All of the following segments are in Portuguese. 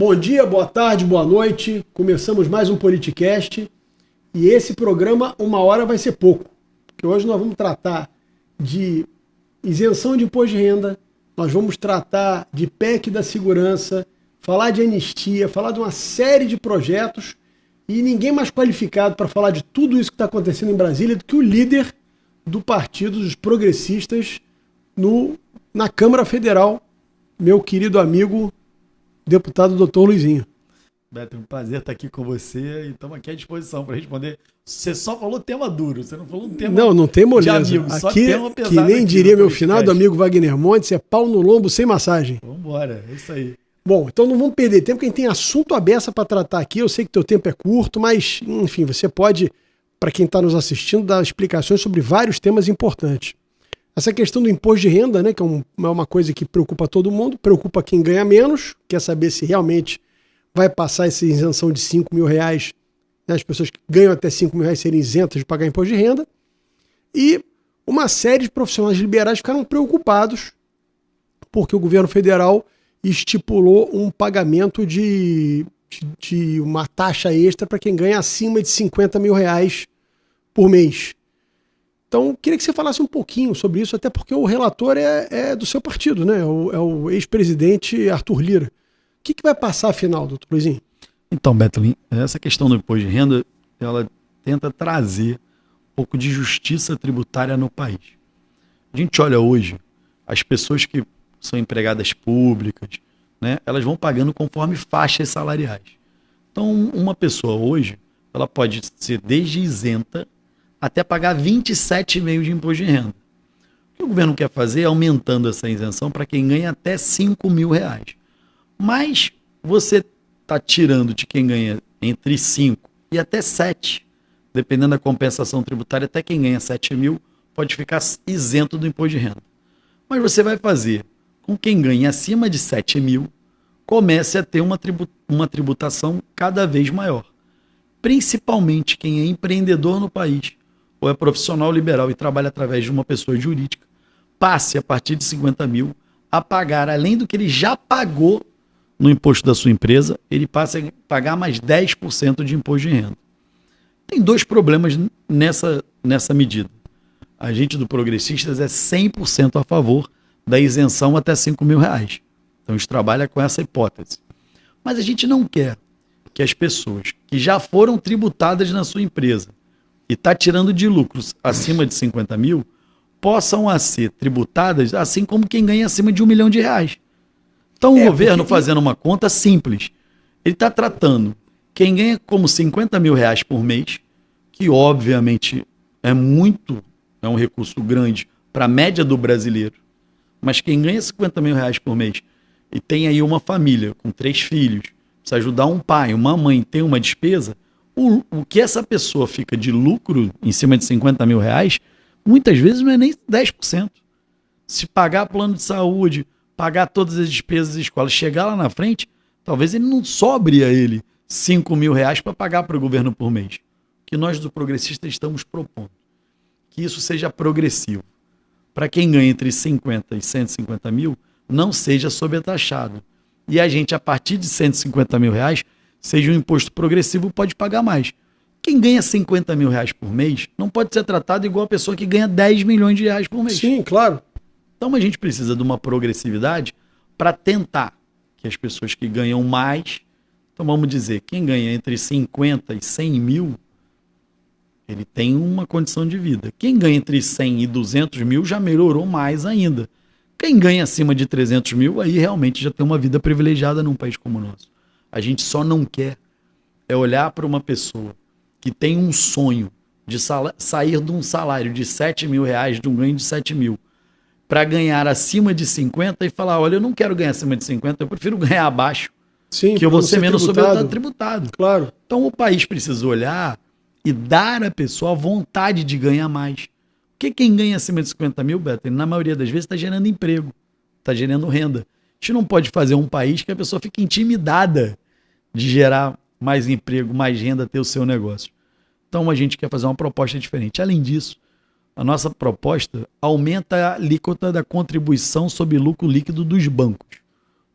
Bom dia, boa tarde, boa noite. Começamos mais um Politicast e esse programa, uma hora vai ser pouco, porque hoje nós vamos tratar de isenção de imposto de renda, nós vamos tratar de PEC da segurança, falar de anistia, falar de uma série de projetos e ninguém mais qualificado para falar de tudo isso que está acontecendo em Brasília do que o líder do Partido dos Progressistas na Câmara Federal, meu querido amigo, deputado doutor Luizinho. Beto, um prazer estar aqui com você e estamos aqui à disposição para responder. Você só falou tema duro, você não falou um tema não tem moleza. De amigo, só aqui, tema pesado. Que nem aqui diria meu finado amigo Wagner Montes, é pau no lombo sem massagem. Vamos embora, é isso aí. Bom, então não vamos perder tempo, porque a gente tem assunto à beça para tratar aqui. Eu sei que teu tempo é curto, mas, enfim, você pode, para quem está nos assistindo, dar explicações sobre vários temas importantes. Essa questão do imposto de renda, né, que é uma coisa que preocupa todo mundo, preocupa quem ganha menos, quer saber se realmente vai passar essa isenção de R$5.000, né, as pessoas que ganham até R$5.000 serem isentas de pagar imposto de renda. E uma série de profissionais liberais ficaram preocupados porque o governo federal estipulou um pagamento de uma taxa extra para quem ganha acima de R$50.000 por mês. Então, queria que você falasse um pouquinho sobre isso, até porque o relator é do seu partido, né? É o ex-presidente Arthur Lira. O que vai passar, afinal, doutor Luizinho? Então, Betulin, essa questão do imposto de renda, ela tenta trazer um pouco de justiça tributária no país. A gente olha hoje, as pessoas que são empregadas públicas, né? Elas vão pagando conforme faixas salariais. Então, uma pessoa hoje, ela pode ser desde isenta até pagar 27,5% de imposto de renda. O que o governo quer fazer é aumentando essa isenção para quem ganha até R$5.000. Mas você está tirando de quem ganha entre 5 e até 7, dependendo da compensação tributária, até quem ganha 7.000 pode ficar isento do imposto de renda. Mas você vai fazer com quem ganha acima de 7.000, comece a ter uma tributação cada vez maior. Principalmente quem é empreendedor no país, ou é profissional liberal e trabalha através de uma pessoa jurídica, passe a partir de 50.000 a pagar, além do que ele já pagou no imposto da sua empresa, ele passa a pagar mais 10% de imposto de renda. Tem dois problemas nessa medida. A gente do Progressistas é 100% a favor da isenção até R$5.000. Então a gente trabalha com essa hipótese. Mas a gente não quer que as pessoas que já foram tributadas na sua empresa e está tirando de lucros acima de 50.000, possam a ser tributadas assim como quem ganha acima de R$1 milhão. Então o governo, fazendo uma conta simples, ele está tratando quem ganha como R$50.000 por mês, que obviamente é um recurso grande para a média do brasileiro, mas quem ganha R$50.000 por mês e tem aí uma família com 3 filhos, precisa ajudar um pai, uma mãe, tem uma despesa, o que essa pessoa fica de lucro em cima de R$50.000, muitas vezes não é nem 10%. Se pagar plano de saúde, pagar todas as despesas da escola, chegar lá na frente, talvez ele não sobre a ele R$5.000 para pagar para o governo por mês. O que nós do Progressista estamos propondo, que isso seja progressivo. Para quem ganha entre 50 e 150.000, não seja sobretaxado. E a gente, a partir de R$150.000, seja um imposto progressivo, pode pagar mais. Quem ganha R$50.000 por mês não pode ser tratado igual a pessoa que ganha R$10 milhões por mês. Sim, claro. Então a gente precisa de uma progressividade para tentar que as pessoas que ganham mais, então vamos dizer, quem ganha entre 50 e 100 mil, ele tem uma condição de vida. Quem ganha entre 100 e 200 mil já melhorou mais ainda. Quem ganha acima de 300 mil, aí realmente já tem uma vida privilegiada num país como o nosso. A gente só não quer olhar para uma pessoa que tem um sonho de sair de um salário de R$7.000, de um ganho de 7.000, para ganhar acima de 50 e falar, olha, eu não quero ganhar acima de 50, eu prefiro ganhar abaixo, sim, que eu vou ser menos tributado. Claro. Então o país precisa olhar e dar à pessoa a vontade de ganhar mais. Porque quem ganha acima de 50.000, Beto, na maioria das vezes está gerando emprego, está gerando renda. A gente não pode fazer um país que a pessoa fique intimidada de gerar mais emprego, mais renda, ter o seu negócio. Então a gente quer fazer uma proposta diferente. Além disso, a nossa proposta aumenta a alíquota da contribuição sobre lucro líquido dos bancos.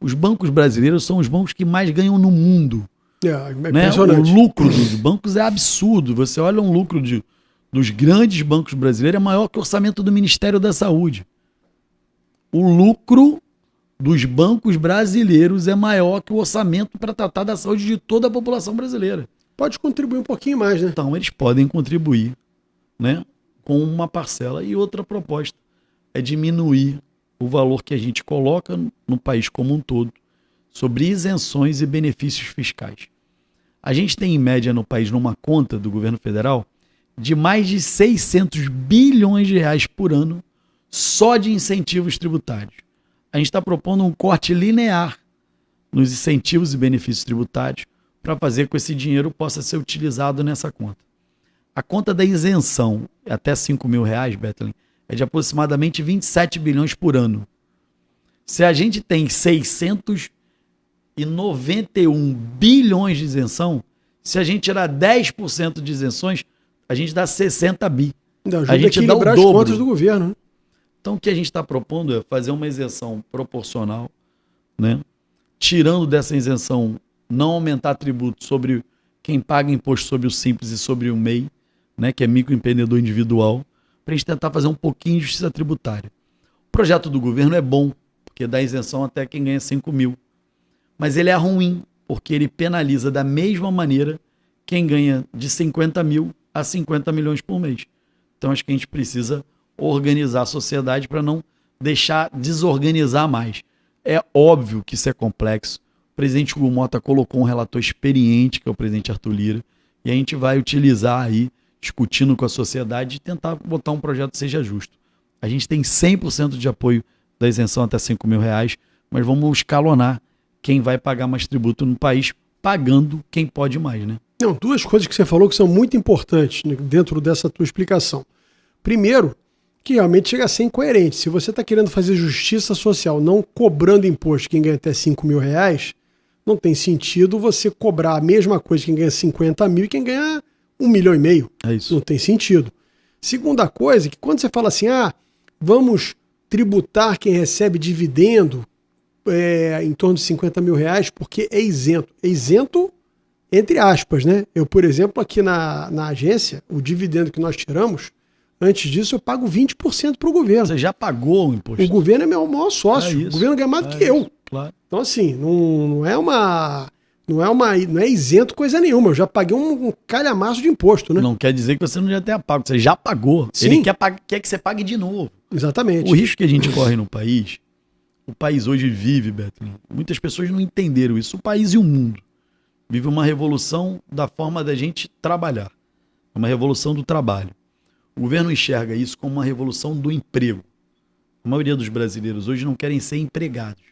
Os bancos brasileiros são os bancos que mais ganham no mundo. É Né? impressionante. O lucro dos bancos é absurdo. Você olha um lucro dos grandes bancos brasileiros é maior que o orçamento do Ministério da Saúde. O lucro dos bancos brasileiros é maior que o orçamento para tratar da saúde de toda a população brasileira. Pode contribuir um pouquinho mais, né? Então, eles podem contribuir, né, com uma parcela. E outra proposta é diminuir o valor que a gente coloca no país como um todo sobre isenções e benefícios fiscais. A gente tem, em média, no país, numa conta do governo federal, de mais de 600 bilhões de reais por ano só de incentivos tributários. A gente está propondo um corte linear nos incentivos e benefícios tributários para fazer com que esse dinheiro possa ser utilizado nessa conta. A conta da isenção até R$5.000, Bethlen, é de aproximadamente 27 bilhões por ano. Se a gente tem 691 bilhões de isenção, se a gente tirar 10% de isenções, a gente dá 60 bi. Ajuda A gente dá o equilibrar as dobro. contas do governo. Né? Então, o que a gente está propondo é fazer uma isenção proporcional, né? Tirando dessa isenção, não aumentar tributo sobre quem paga imposto sobre o Simples e sobre o MEI, né? Que é microempreendedor individual, para a gente tentar fazer um pouquinho de justiça tributária. O projeto do governo é bom, porque dá isenção até quem ganha 5 mil. Mas ele é ruim, porque ele penaliza da mesma maneira quem ganha de 50 mil a 50 milhões por mês. Então, acho que a gente precisa organizar a sociedade para não deixar desorganizar mais. É óbvio que isso é complexo. O presidente Hugo Mota colocou um relator experiente, que é o presidente Arthur Lira, e a gente vai utilizar aí, discutindo com a sociedade, e tentar botar um projeto que seja justo. A gente tem 100% de apoio da isenção até R$5.000, mas vamos escalonar quem vai pagar mais tributo no país, pagando quem pode mais, né? Não, duas coisas que você falou que são muito importantes, né, dentro dessa tua explicação. Primeiro, que realmente chega a ser incoerente. Se você está querendo fazer justiça social não cobrando imposto quem ganha até R$5.000, não tem sentido você cobrar a mesma coisa quem ganha 50 mil e quem ganha 1,5 milhão. É isso. Não tem sentido. Segunda coisa, que quando você fala assim, vamos tributar quem recebe dividendo em torno de R$50 mil porque é isento. É isento entre aspas, né? Eu, por exemplo, aqui na agência, o dividendo que nós tiramos, antes disso eu pago 20% para o governo. Você já pagou o imposto? O governo é meu maior sócio. O governo ganha mais do que eu. Claro. Então, assim, não é isento coisa nenhuma. Eu já paguei um calhamaço de imposto, né? Não quer dizer que você não já tenha pago, você já pagou. Sim. Ele quer que você pague de novo. Exatamente. O risco que a gente corre no país, o país hoje vive, Bethlen, muitas pessoas não entenderam isso, o país e o mundo vive uma revolução da forma da gente trabalhar, uma revolução do trabalho. O governo enxerga isso como uma revolução do emprego. A maioria dos brasileiros hoje não querem ser empregados,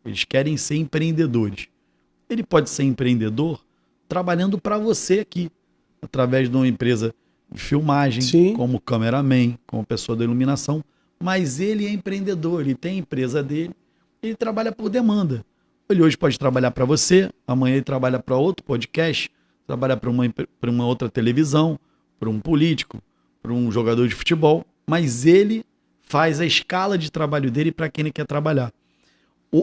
eles querem ser empreendedores. Ele pode ser empreendedor trabalhando para você aqui, através de uma empresa de filmagem, Sim, como cameraman, como pessoa da iluminação, mas ele é empreendedor, ele tem a empresa dele, ele trabalha por demanda. Ele hoje pode trabalhar para você, amanhã ele trabalha para outro podcast, trabalha para uma outra televisão, para um político, para um jogador de futebol, mas ele faz a escala de trabalho dele para quem ele quer trabalhar.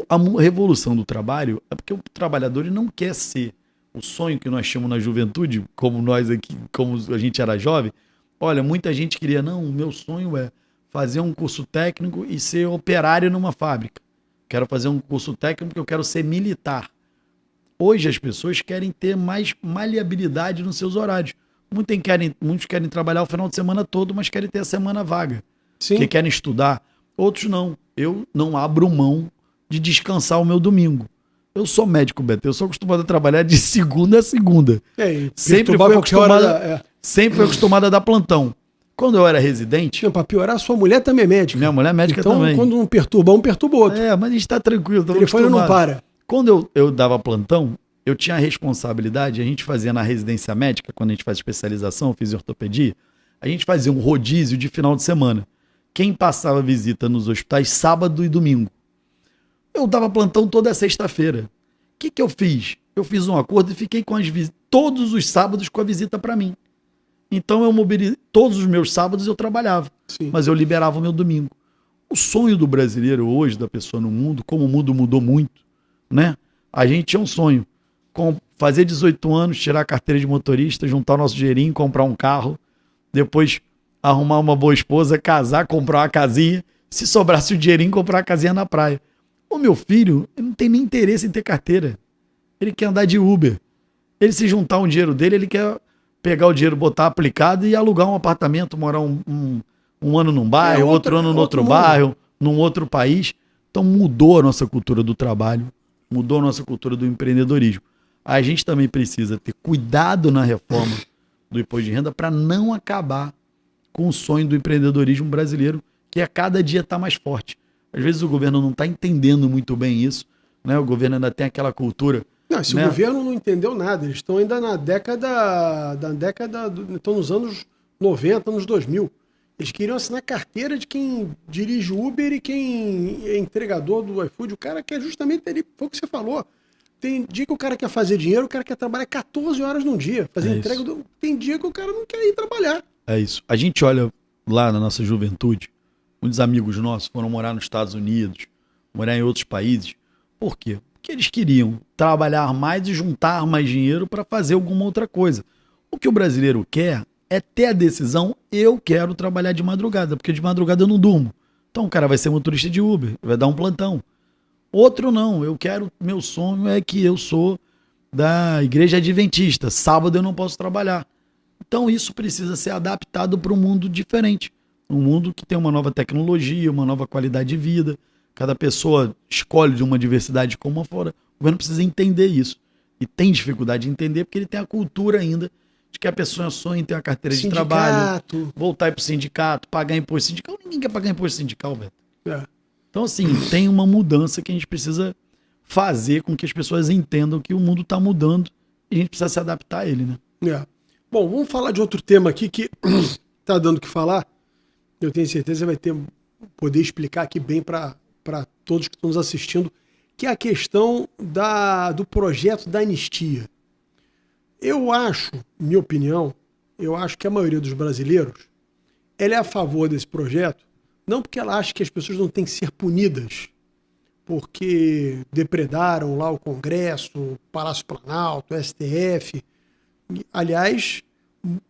A revolução do trabalho é porque o trabalhador ele não quer ser o sonho que nós chamamos na juventude, como nós aqui, como a gente era jovem. Olha, muita gente queria, não, o meu sonho é fazer um curso técnico e ser operário numa fábrica. Quero fazer um curso técnico porque eu quero ser militar. Hoje as pessoas querem ter mais maleabilidade nos seus horários. Muitos querem trabalhar o final de semana todo, mas querem ter a semana vaga. sim. Que querem estudar. Outros não. Eu não abro mão de descansar o meu domingo. Eu sou médico, Beto. Eu sou acostumado a trabalhar de segunda a segunda. Sempre fui acostumado a dar plantão. Quando eu era residente... Para piorar, sua mulher também é médica. Minha mulher é médica então, também. Quando um perturba o outro. Mas a gente tá tranquilo. O telefone não para. Quando eu dava plantão, eu tinha a responsabilidade, a gente fazia na residência médica, quando a gente faz especialização, eu fiz ortopedia, a gente fazia um rodízio de final de semana. Quem passava visita nos hospitais sábado e domingo. Eu dava plantão toda sexta-feira. O que eu fiz? Eu fiz um acordo e fiquei com todos os sábados com a visita para mim. Então eu mobilizei, todos os meus sábados eu trabalhava, Sim. mas eu liberava o meu domingo. O sonho do brasileiro hoje, da pessoa no mundo, como o mundo mudou muito, né? A gente tinha um sonho, fazer 18 anos, tirar a carteira de motorista, juntar o nosso dinheirinho, comprar um carro, depois arrumar uma boa esposa, casar, comprar uma casinha, se sobrasse o dinheirinho, comprar uma casinha na praia. O meu filho ele não tem nem interesse em ter carteira. Ele quer andar de Uber. Ele se juntar um dinheiro dele, ele quer pegar o dinheiro, botar aplicado e alugar um apartamento, morar um ano num bairro, outro ano no outro bairro, num outro país. Então mudou a nossa cultura do trabalho, mudou a nossa cultura do empreendedorismo. A gente também precisa ter cuidado na reforma do imposto de renda para não acabar com o sonho do empreendedorismo brasileiro, que a cada dia está mais forte. Às vezes o governo não está entendendo muito bem isso, né? O governo ainda tem aquela cultura. Não, se né? O governo não entendeu nada, eles estão ainda na estão nos anos 90, anos 2000. Eles queriam assinar carteira de quem dirige o Uber e quem é entregador do iFood. O cara quer justamente, foi o que você falou. Tem dia que o cara quer fazer dinheiro, o cara quer trabalhar 14 horas num dia, fazer entrega. Tem dia que o cara não quer ir trabalhar. É isso. A gente olha lá na nossa juventude, muitos amigos nossos foram morar nos Estados Unidos, morar em outros países. Por quê? Porque eles queriam trabalhar mais e juntar mais dinheiro para fazer alguma outra coisa. O que o brasileiro quer é ter a decisão, eu quero trabalhar de madrugada, porque de madrugada eu não durmo. Então o cara vai ser motorista de Uber, vai dar um plantão. Outro não, meu sonho é que eu sou da igreja adventista, sábado eu não posso trabalhar. Então isso precisa ser adaptado para um mundo diferente. Um mundo que tem uma nova tecnologia, uma nova qualidade de vida. Cada pessoa escolhe de uma diversidade como uma fora. O governo precisa entender isso. E tem dificuldade de entender porque ele tem a cultura ainda de que a pessoa sonha em ter uma carteira de trabalho, voltar para o sindicato, pagar imposto sindical. Ninguém quer pagar imposto sindical, velho. Então, assim, tem uma mudança que a gente precisa fazer com que as pessoas entendam que o mundo está mudando e a gente precisa se adaptar a ele, né? Bom, vamos falar de outro tema aqui que está dando o que falar. Eu tenho certeza que você vai poder explicar aqui bem para todos que estão nos assistindo, que é a questão do projeto da anistia. Eu acho, minha opinião, que a maioria dos brasileiros ela é a favor desse projeto, não porque ela acha que as pessoas não têm que ser punidas porque depredaram lá o Congresso, o Palácio Planalto, o STF. Aliás,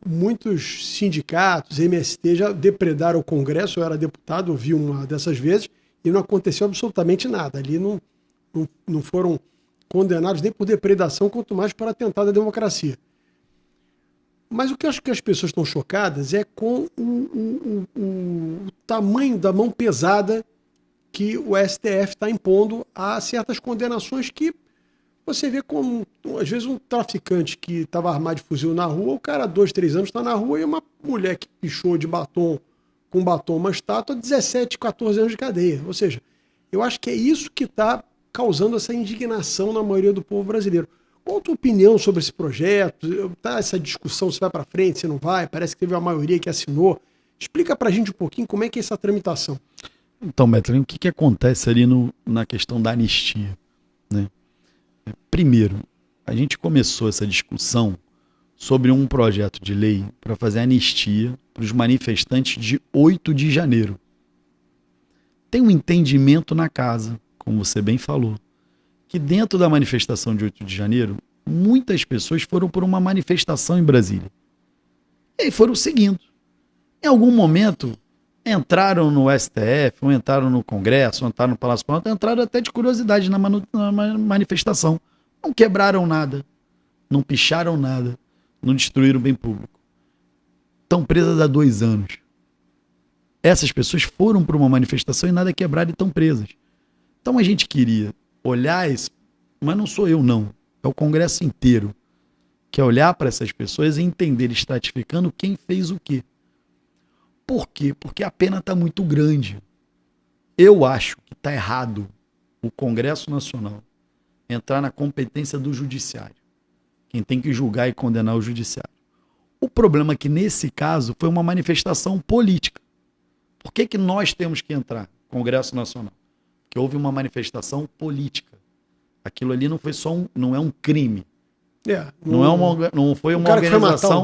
muitos sindicatos, MST, já depredaram o Congresso. Eu era deputado, eu vi uma dessas vezes, e não aconteceu absolutamente nada. Ali não foram condenados nem por depredação, quanto mais por atentado à democracia. Mas o que eu acho que as pessoas estão chocadas é com o tamanho da mão pesada que o STF está impondo a certas condenações que você vê como, às vezes, um traficante que estava armado de fuzil na rua, o cara, 2, 3 anos, está na rua, e uma mulher que pichou de batom, com batom uma estátua, 17, 14 anos de cadeia. Ou seja, eu acho que é isso que está causando essa indignação na maioria do povo brasileiro. Qual a tua opinião sobre esse projeto? Tá essa discussão se vai para frente, se não vai? Parece que teve uma maioria que assinou. Explica para a gente um pouquinho como é que é essa tramitação. Então, Betlin, o que acontece ali na questão da anistia, né? Primeiro, a gente começou essa discussão sobre um projeto de lei para fazer anistia para os manifestantes de 8 de janeiro. Tem um entendimento na casa, como você bem falou, que dentro da manifestação de 8 de janeiro, muitas pessoas foram por uma manifestação em Brasília. E aí foram seguindo. Em algum momento, entraram no STF, ou entraram no Congresso, ou entraram no Palácio Planalto, entraram até de curiosidade na manifestação. Não quebraram nada, não picharam nada, não destruíram o bem público. Estão presas há 2 anos. Essas pessoas foram para uma manifestação e nada quebraram e estão presas. Então a gente queria olhar isso, mas não sou eu não, é o Congresso inteiro, que é olhar para essas pessoas e entender, estratificando quem fez o quê. Por quê? Porque a pena está muito grande. Eu acho que está errado o Congresso Nacional entrar na competência do Judiciário. Quem tem que julgar e condenar é o Judiciário. O problema é que, nesse caso, foi uma manifestação política. Por que nós temos que entrar, Congresso Nacional? Porque houve uma manifestação política. Aquilo ali não foi não é um crime. Não foi uma organização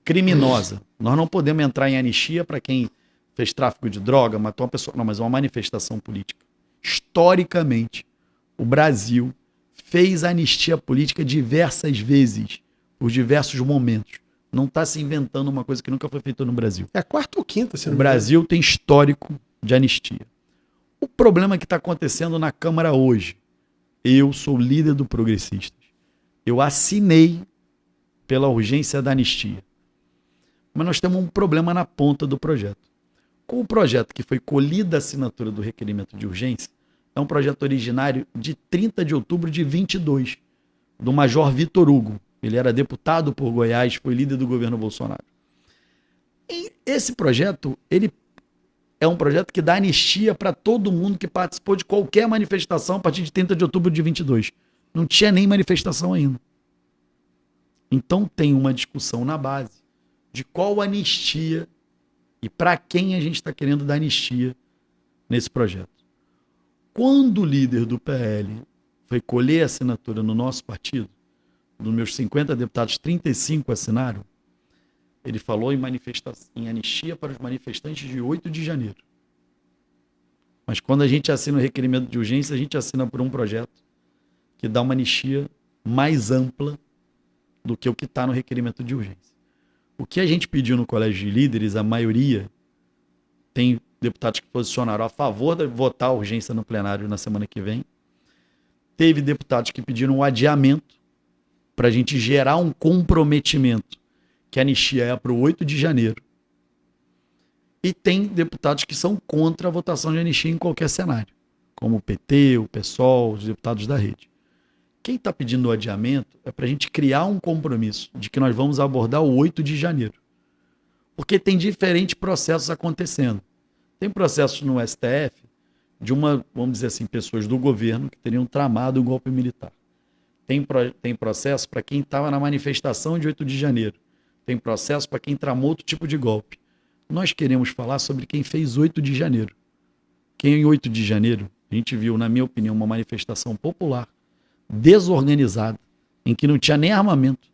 criminosa. Nós não podemos entrar em anistia para quem fez tráfico de droga, matou uma pessoa. Não, mas é uma manifestação política. Historicamente, o Brasil fez anistia política diversas vezes, por diversos momentos. Não está se inventando uma coisa que nunca foi feita no Brasil. É a quarta ou quinta, se não O me engano. Brasil tem histórico de anistia. O problema que está acontecendo na Câmara hoje, eu sou líder do Progressistas. Eu assinei pela urgência da anistia. Mas nós temos um problema na ponta do projeto. Com o projeto que foi colhida a assinatura do requerimento de urgência, é um projeto originário de 30 de outubro de 22, do Major Vitor Hugo. Ele era deputado por Goiás, foi líder do governo Bolsonaro. E esse projeto, ele é um projeto que dá anistia para todo mundo que participou de qualquer manifestação a partir de 30 de outubro de 22. Não tinha nem manifestação ainda. Então tem uma discussão na base de qual anistia e para quem a gente está querendo dar anistia nesse projeto. Quando o líder do PL foi colher a assinatura no nosso partido, dos meus 50 deputados, 35 assinaram, ele falou em anistia para os manifestantes de 8 de janeiro. Mas quando a gente assina o requerimento de urgência, a gente assina por um projeto que dá uma anistia mais ampla do que o que está no requerimento de urgência. O que a gente pediu no Colégio de Líderes, a maioria, tem deputados que posicionaram a favor de votar a urgência no plenário na semana que vem. Teve deputados que pediram um adiamento para a gente gerar um comprometimento que a anistia é para o 8 de janeiro. E tem deputados que são contra a votação de anistia em qualquer cenário, como o PT, o PSOL, os deputados da rede. Quem está pedindo o adiamento é para a gente criar um compromisso de que nós vamos abordar o 8 de janeiro. Porque tem diferentes processos acontecendo. Tem processos no STF de vamos dizer assim, pessoas do governo que teriam tramado um golpe militar. Tem processo para quem estava na manifestação de 8 de janeiro. Tem processo para quem tramou outro tipo de golpe. Nós queremos falar sobre quem fez 8 de janeiro. Quem em 8 de janeiro, a gente viu, na minha opinião, uma manifestação popular, desorganizada, em que não tinha nem armamento.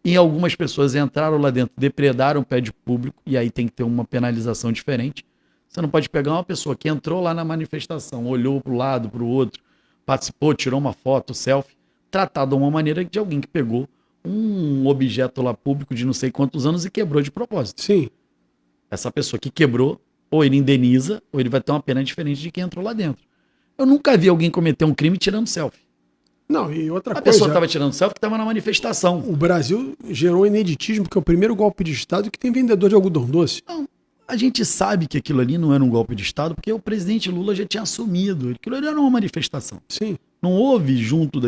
E algumas pessoas entraram lá dentro, depredaram o prédio público, e aí tem que ter uma penalização diferente. Você não pode pegar uma pessoa que entrou lá na manifestação, olhou para o lado, para o outro, participou, tirou uma foto, selfie, tratar de uma maneira de alguém que pegou um objeto lá público de não sei quantos anos e quebrou de propósito. Sim. Essa pessoa que quebrou, ou ele indeniza, ou ele vai ter uma pena diferente de quem entrou lá dentro. Eu nunca vi alguém cometer um crime tirando selfie. Não, e outra A coisa... pessoa estava tirando selfie que estava na manifestação. O Brasil gerou ineditismo, porque é o primeiro golpe de Estado que tem vendedor de algodão doce. Não, a gente sabe que aquilo ali não era um golpe de Estado, porque o presidente Lula já tinha assumido. Aquilo ali era uma manifestação. Sim. Não houve, junto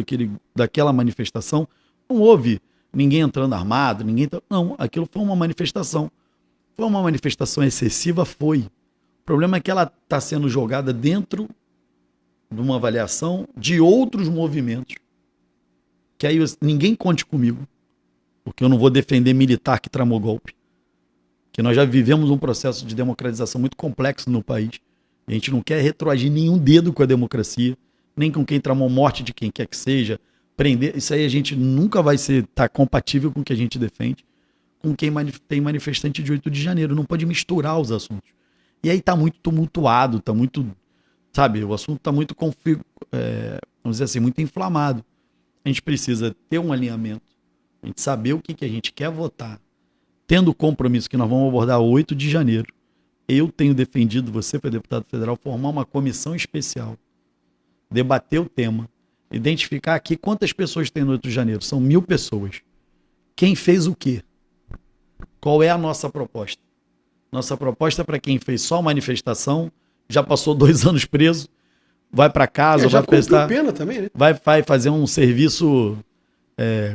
daquela manifestação, não houve ninguém entrando armado, não, aquilo foi uma manifestação. Foi uma manifestação excessiva? Foi. O problema é que ela está sendo jogada dentro de uma avaliação de outros movimentos, que aí ninguém conte comigo, porque eu não vou defender militar que tramou golpe, que nós já vivemos um processo de democratização muito complexo no país, e a gente não quer retroagir nenhum dedo com a democracia, nem com quem tramou morte de quem quer que seja, prender, isso aí a gente nunca vai estar compatível com o que a gente defende, com quem tem manifestante de 8 de janeiro, não pode misturar os assuntos. E aí está muito tumultuado, está muito, sabe, o assunto está muito, vamos dizer assim, muito inflamado. A gente precisa ter um alinhamento, a gente saber o que a gente quer votar, tendo o compromisso que nós vamos abordar 8 de janeiro. Eu tenho defendido, você foi deputado federal, formar uma comissão especial, debater o tema, identificar aqui quantas pessoas tem no 8 de janeiro. São 1.000 pessoas. Quem fez o quê? Qual é a nossa proposta? Nossa proposta é para quem fez só manifestação, já passou 2 anos preso, vai para casa, vai prestar pena também, né? vai fazer um serviço,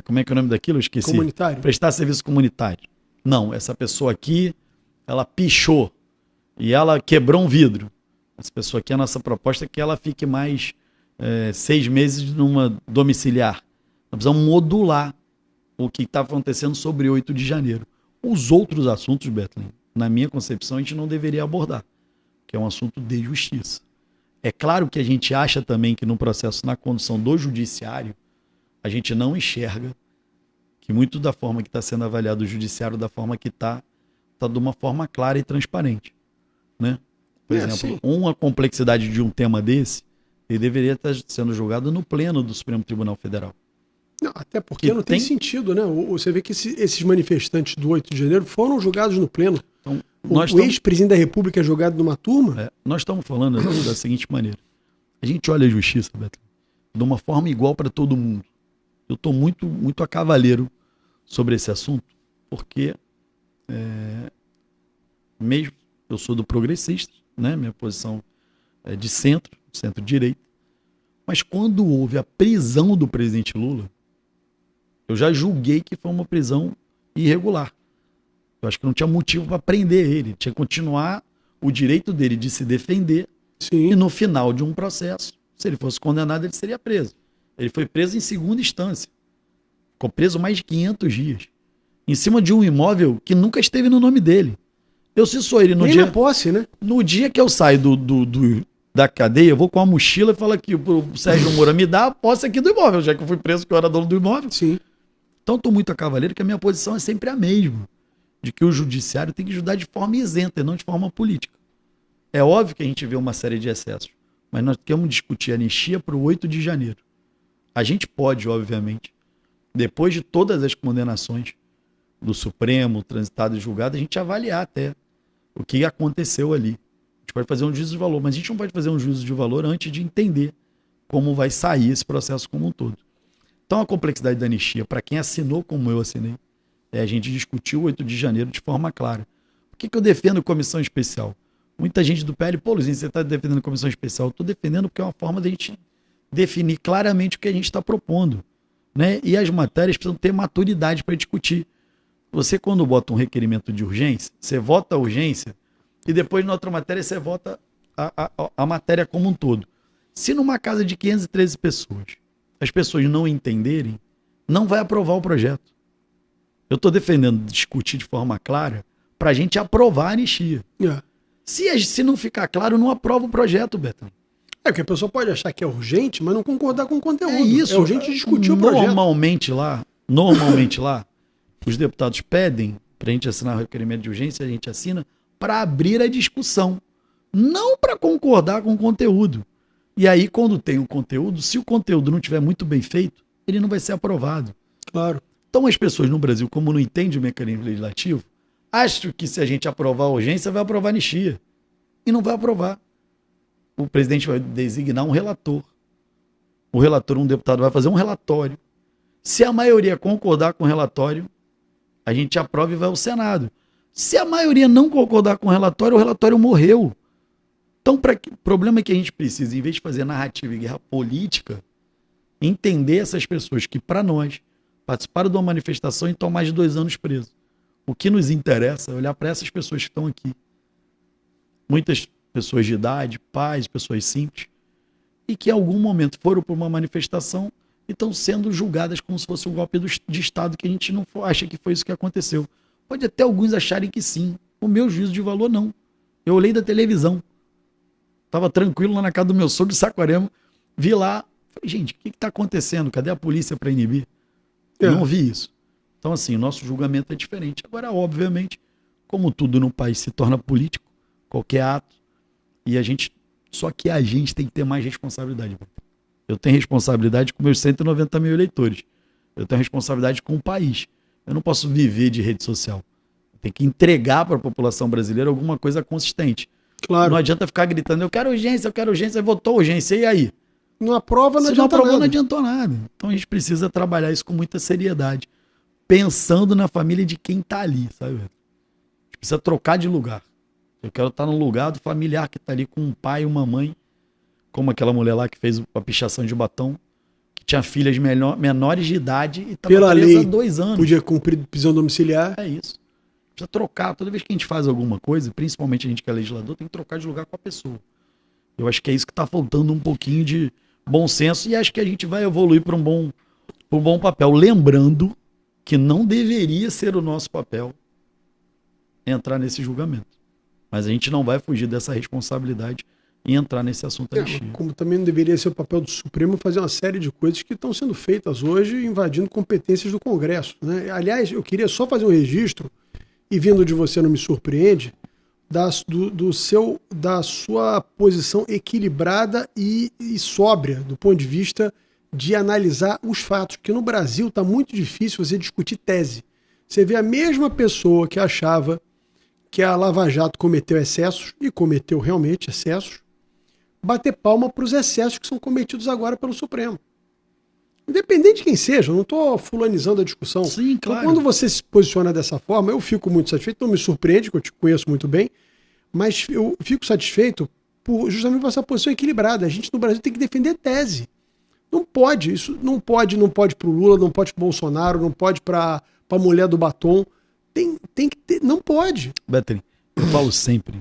como é que é o nome daquilo? Eu esqueci. Comunitário. Prestar serviço comunitário. Não, essa pessoa aqui, ela pichou e ela quebrou um vidro. Essa pessoa aqui, a nossa proposta é que ela fique mais 6 meses numa domiciliar. Nós precisamos modular o que está acontecendo sobre 8 de janeiro. Os outros assuntos, Bethlen, na minha concepção, a gente não deveria abordar, que é um assunto de justiça. É claro que a gente acha também que no processo, na condução do judiciário, a gente não enxerga que muito da forma que está sendo avaliado o judiciário, da forma que está de uma forma clara e transparente. Né? Por exemplo, sim. uma complexidade de um tema desse ele deveria estar sendo julgado no pleno do Supremo Tribunal Federal. Não, até porque não tem sentido, né? Você vê que esses manifestantes do 8 de janeiro foram julgados no pleno. Então, o ex-presidente da República é julgado numa turma? Nós estamos falando da seguinte maneira. A gente olha a justiça, Beto, de uma forma igual para todo mundo. Eu estou muito, muito a cavaleiro sobre esse assunto, porque mesmo eu sou do progressista, né? Minha posição é de centro-direita, mas quando houve a prisão do presidente Lula, eu já julguei que foi uma prisão irregular. Eu acho que não tinha motivo para prender ele. Tinha que continuar o direito dele de se defender. Sim. E no final de um processo, se ele fosse condenado, ele seria preso. Ele foi preso em segunda instância. Ficou preso mais de 500 dias. Em cima de um imóvel que nunca esteve no nome dele. Eu, se sou ele, Nem na posse, né? No dia que eu saio da cadeia, eu vou com a mochila e falo aqui, o Sérgio Moura me dá a posse aqui do imóvel, já que eu fui preso que eu era dono do imóvel. Sim. Então, estou muito a cavaleiro que a minha posição é sempre a mesma. De que o judiciário tem que julgar de forma isenta e não de forma política. É óbvio que a gente vê uma série de excessos, mas nós queremos discutir a anistia para o 8 de janeiro. A gente pode, obviamente, depois de todas as condenações do Supremo, transitado e julgado, a gente avaliar até o que aconteceu ali. A gente pode fazer um juízo de valor, mas a gente não pode fazer um juízo de valor antes de entender como vai sair esse processo como um todo. Então, a complexidade da anistia, para quem assinou como eu assinei, a gente discutiu o 8 de janeiro de forma clara. Por que eu defendo comissão especial? Muita gente do PL, pô, Luizinho, você está defendendo comissão especial? Estou defendendo porque é uma forma de a gente definir claramente o que a gente está propondo, né? E as matérias precisam ter maturidade para discutir. Você, quando bota um requerimento de urgência, você vota a urgência e depois na outra matéria você vota a matéria como um todo. Se numa casa de 513 pessoas, as pessoas não entenderem, não vai aprovar o projeto. Eu estou defendendo discutir de forma clara para a gente aprovar a anistia. Se não ficar claro, não aprova o projeto, Beto. É porque a pessoa pode achar que é urgente, mas não concordar com o conteúdo. É isso. É urgente discutir o projeto. Normalmente lá, os deputados pedem para a gente assinar o requerimento de urgência, a gente assina para abrir a discussão, não para concordar com o conteúdo. E aí, quando tem o conteúdo, se o conteúdo não estiver muito bem feito, ele não vai ser aprovado. Claro. Então, as pessoas no Brasil, como não entendem o mecanismo legislativo, acham que se a gente aprovar a urgência, vai aprovar a anistia. E não vai aprovar. O presidente vai designar um relator. O relator, um deputado, vai fazer um relatório. Se a maioria concordar com o relatório, a gente aprova e vai ao Senado. Se a maioria não concordar com o relatório morreu. Então, o problema é que a gente precisa, em vez de fazer narrativa e guerra política, entender essas pessoas que, para nós, participaram de uma manifestação e estão mais de 2 anos presos. O que nos interessa é olhar para essas pessoas que estão aqui. Muitas pessoas de idade, pais, pessoas simples, e que em algum momento foram para uma manifestação e estão sendo julgadas como se fosse um golpe de Estado, que a gente não acha que foi isso que aconteceu. Pode até alguns acharem que sim. O meu juízo de valor, não. Eu olhei da televisão. Estava tranquilo lá na casa do meu sogro de Saquarema. Vi lá. Falei, gente, o que está acontecendo? Cadê a polícia para inibir? Eu não vi isso. Então, assim, o nosso julgamento é diferente. Agora, obviamente, como tudo no país se torna político, qualquer ato, e só que a gente tem que ter mais responsabilidade. Eu tenho responsabilidade com meus 190 mil eleitores. Eu tenho responsabilidade com o país. Eu não posso viver de rede social. Eu tenho que entregar para a população brasileira alguma coisa consistente. Claro. Não adianta ficar gritando, eu quero urgência, aí votou urgência, e aí? Não aprova, não Se adianta nada. Não adiantou nada. Então a gente precisa trabalhar isso com muita seriedade. Pensando na família de quem está ali, sabe? A gente precisa trocar de lugar. Eu quero estar no lugar do familiar que está ali com um pai e uma mãe, como aquela mulher lá que fez a pichação de batom, que tinha filhas menores de idade e estava presa há 2 anos. Podia cumprir prisão domiciliar. É isso. Precisa trocar. Toda vez que a gente faz alguma coisa, principalmente a gente que é legislador, tem que trocar de lugar com a pessoa. Eu acho que é isso que está faltando um pouquinho de bom senso e acho que a gente vai evoluir para um bom papel. Lembrando que não deveria ser o nosso papel entrar nesse julgamento. Mas a gente não vai fugir dessa responsabilidade e entrar nesse assunto. Como também não deveria ser o papel do Supremo fazer uma série de coisas que estão sendo feitas hoje invadindo competências do Congresso, né? Aliás, eu queria só fazer um registro, e vindo de você não me surpreende, da sua posição equilibrada e sóbria, do ponto de vista de analisar os fatos, porque no Brasil está muito difícil você discutir tese. Você vê a mesma pessoa que achava que a Lava Jato cometeu excessos, e cometeu realmente excessos, bater palma para os excessos que são cometidos agora pelo Supremo. Independente de quem seja, eu não estou fulanizando a discussão. Sim, claro. Então, quando você se posiciona dessa forma, eu fico muito satisfeito, não me surpreende, que eu te conheço muito bem, mas eu fico satisfeito justamente por essa posição equilibrada. A gente no Brasil tem que defender tese. Não pode, isso não pode para o Lula, não pode para o Bolsonaro, não pode para a mulher do batom. Tem que ter, não pode. Betteri, eu falo sempre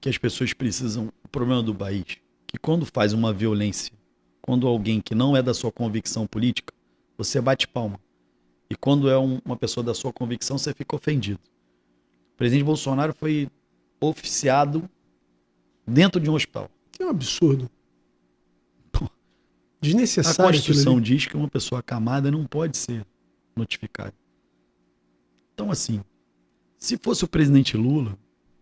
que as pessoas precisam, o problema do país, que quando faz uma violência, quando alguém que não é da sua convicção política, você bate palma. E quando é uma pessoa da sua convicção, você fica ofendido. O presidente Bolsonaro foi oficiado dentro de um hospital. Que é um absurdo. Desnecessário. A Constituição diz que uma pessoa acamada não pode ser notificada. Então, assim, se fosse o presidente Lula,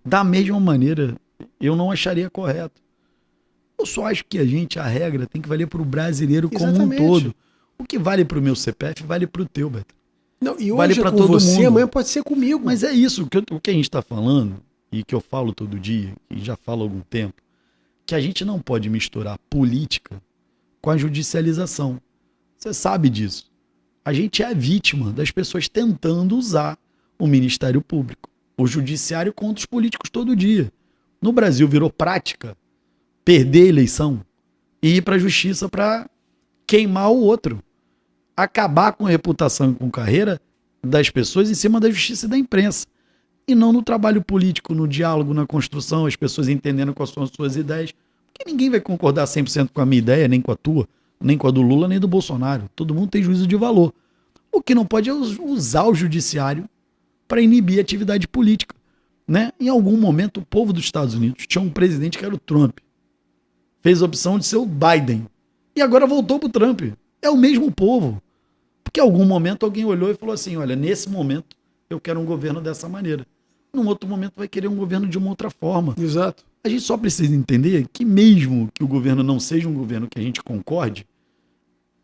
da mesma maneira, eu não acharia correto. Eu só acho que a regra tem que valer para o brasileiro como um todo. O que vale para o meu CPF vale para o teu, Beto. Não, e hoje vale para todo você, mundo. Amanhã pode ser comigo. Mas é isso, o que a gente está falando, e que eu falo todo dia, e já falo há algum tempo, que a gente não pode misturar política com a judicialização. Você sabe disso. A gente é vítima das pessoas tentando usar o Ministério Público, o judiciário contra os políticos todo dia. No Brasil virou prática perder a eleição e ir para a justiça para queimar o outro. Acabar com a reputação e com a carreira das pessoas em cima da justiça e da imprensa. E não no trabalho político, no diálogo, na construção, as pessoas entendendo quais são as suas ideias. Porque ninguém vai concordar 100% com a minha ideia, nem com a tua, nem com a do Lula, nem do Bolsonaro. Todo mundo tem juízo de valor. O que não pode é usar o judiciário para inibir a atividade política. Né? Em algum momento, o povo dos Estados Unidos tinha um presidente que era o Trump. Fez a opção de ser o Biden. E agora voltou para o Trump. É o mesmo povo. Porque em algum momento alguém olhou e falou assim, olha, nesse momento eu quero um governo dessa maneira. Num outro momento vai querer um governo de uma outra forma. Exato. A gente só precisa entender que mesmo que o governo não seja um governo que a gente concorde,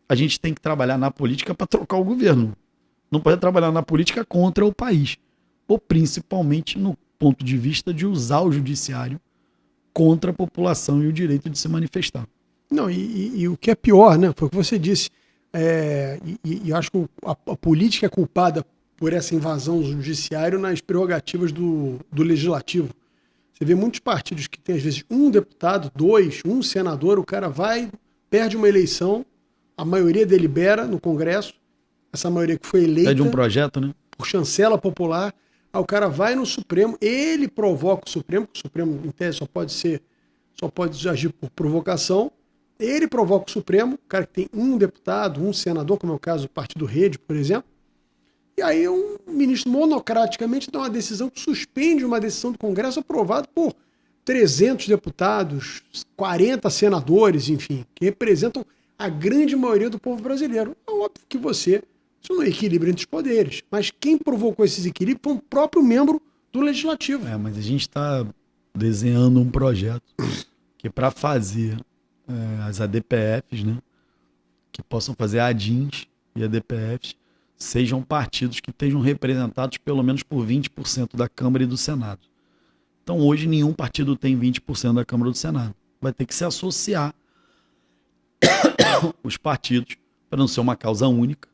a gente tem que trabalhar na política para trocar o governo. Não pode trabalhar na política contra o país. Ou principalmente no ponto de vista de usar o judiciário contra a população e o direito de se manifestar. Não, e o que é pior, né? Foi o que você disse. E acho que a política é culpada por essa invasão do judiciário nas prerrogativas do legislativo. Você vê muitos partidos que tem, às vezes, um deputado, dois, um senador, o cara vai, perde uma eleição, a maioria delibera no Congresso, essa maioria que foi eleita... É de um projeto, né? Por chancela popular, aí o cara vai no Supremo, ele provoca o Supremo, que o Supremo, em tese, só pode agir por provocação, ele provoca o Supremo, o cara que tem um deputado, um senador, como é o caso do Partido Rede, por exemplo, e aí um ministro monocraticamente dá uma decisão que suspende uma decisão do Congresso aprovada por 300 deputados, 40 senadores, enfim, que representam a grande maioria do povo brasileiro. É óbvio que isso não é equilíbrio entre os poderes, mas quem provocou esses equilíbrios foi o próprio membro do Legislativo. Mas a gente está desenhando um projeto que para fazer as ADPFs, né, que possam fazer ADINs e ADPFs, sejam partidos que estejam representados pelo menos por 20% da Câmara e do Senado. Então hoje nenhum partido tem 20% da Câmara e do Senado. Vai ter que se associar os partidos para não ser uma causa única,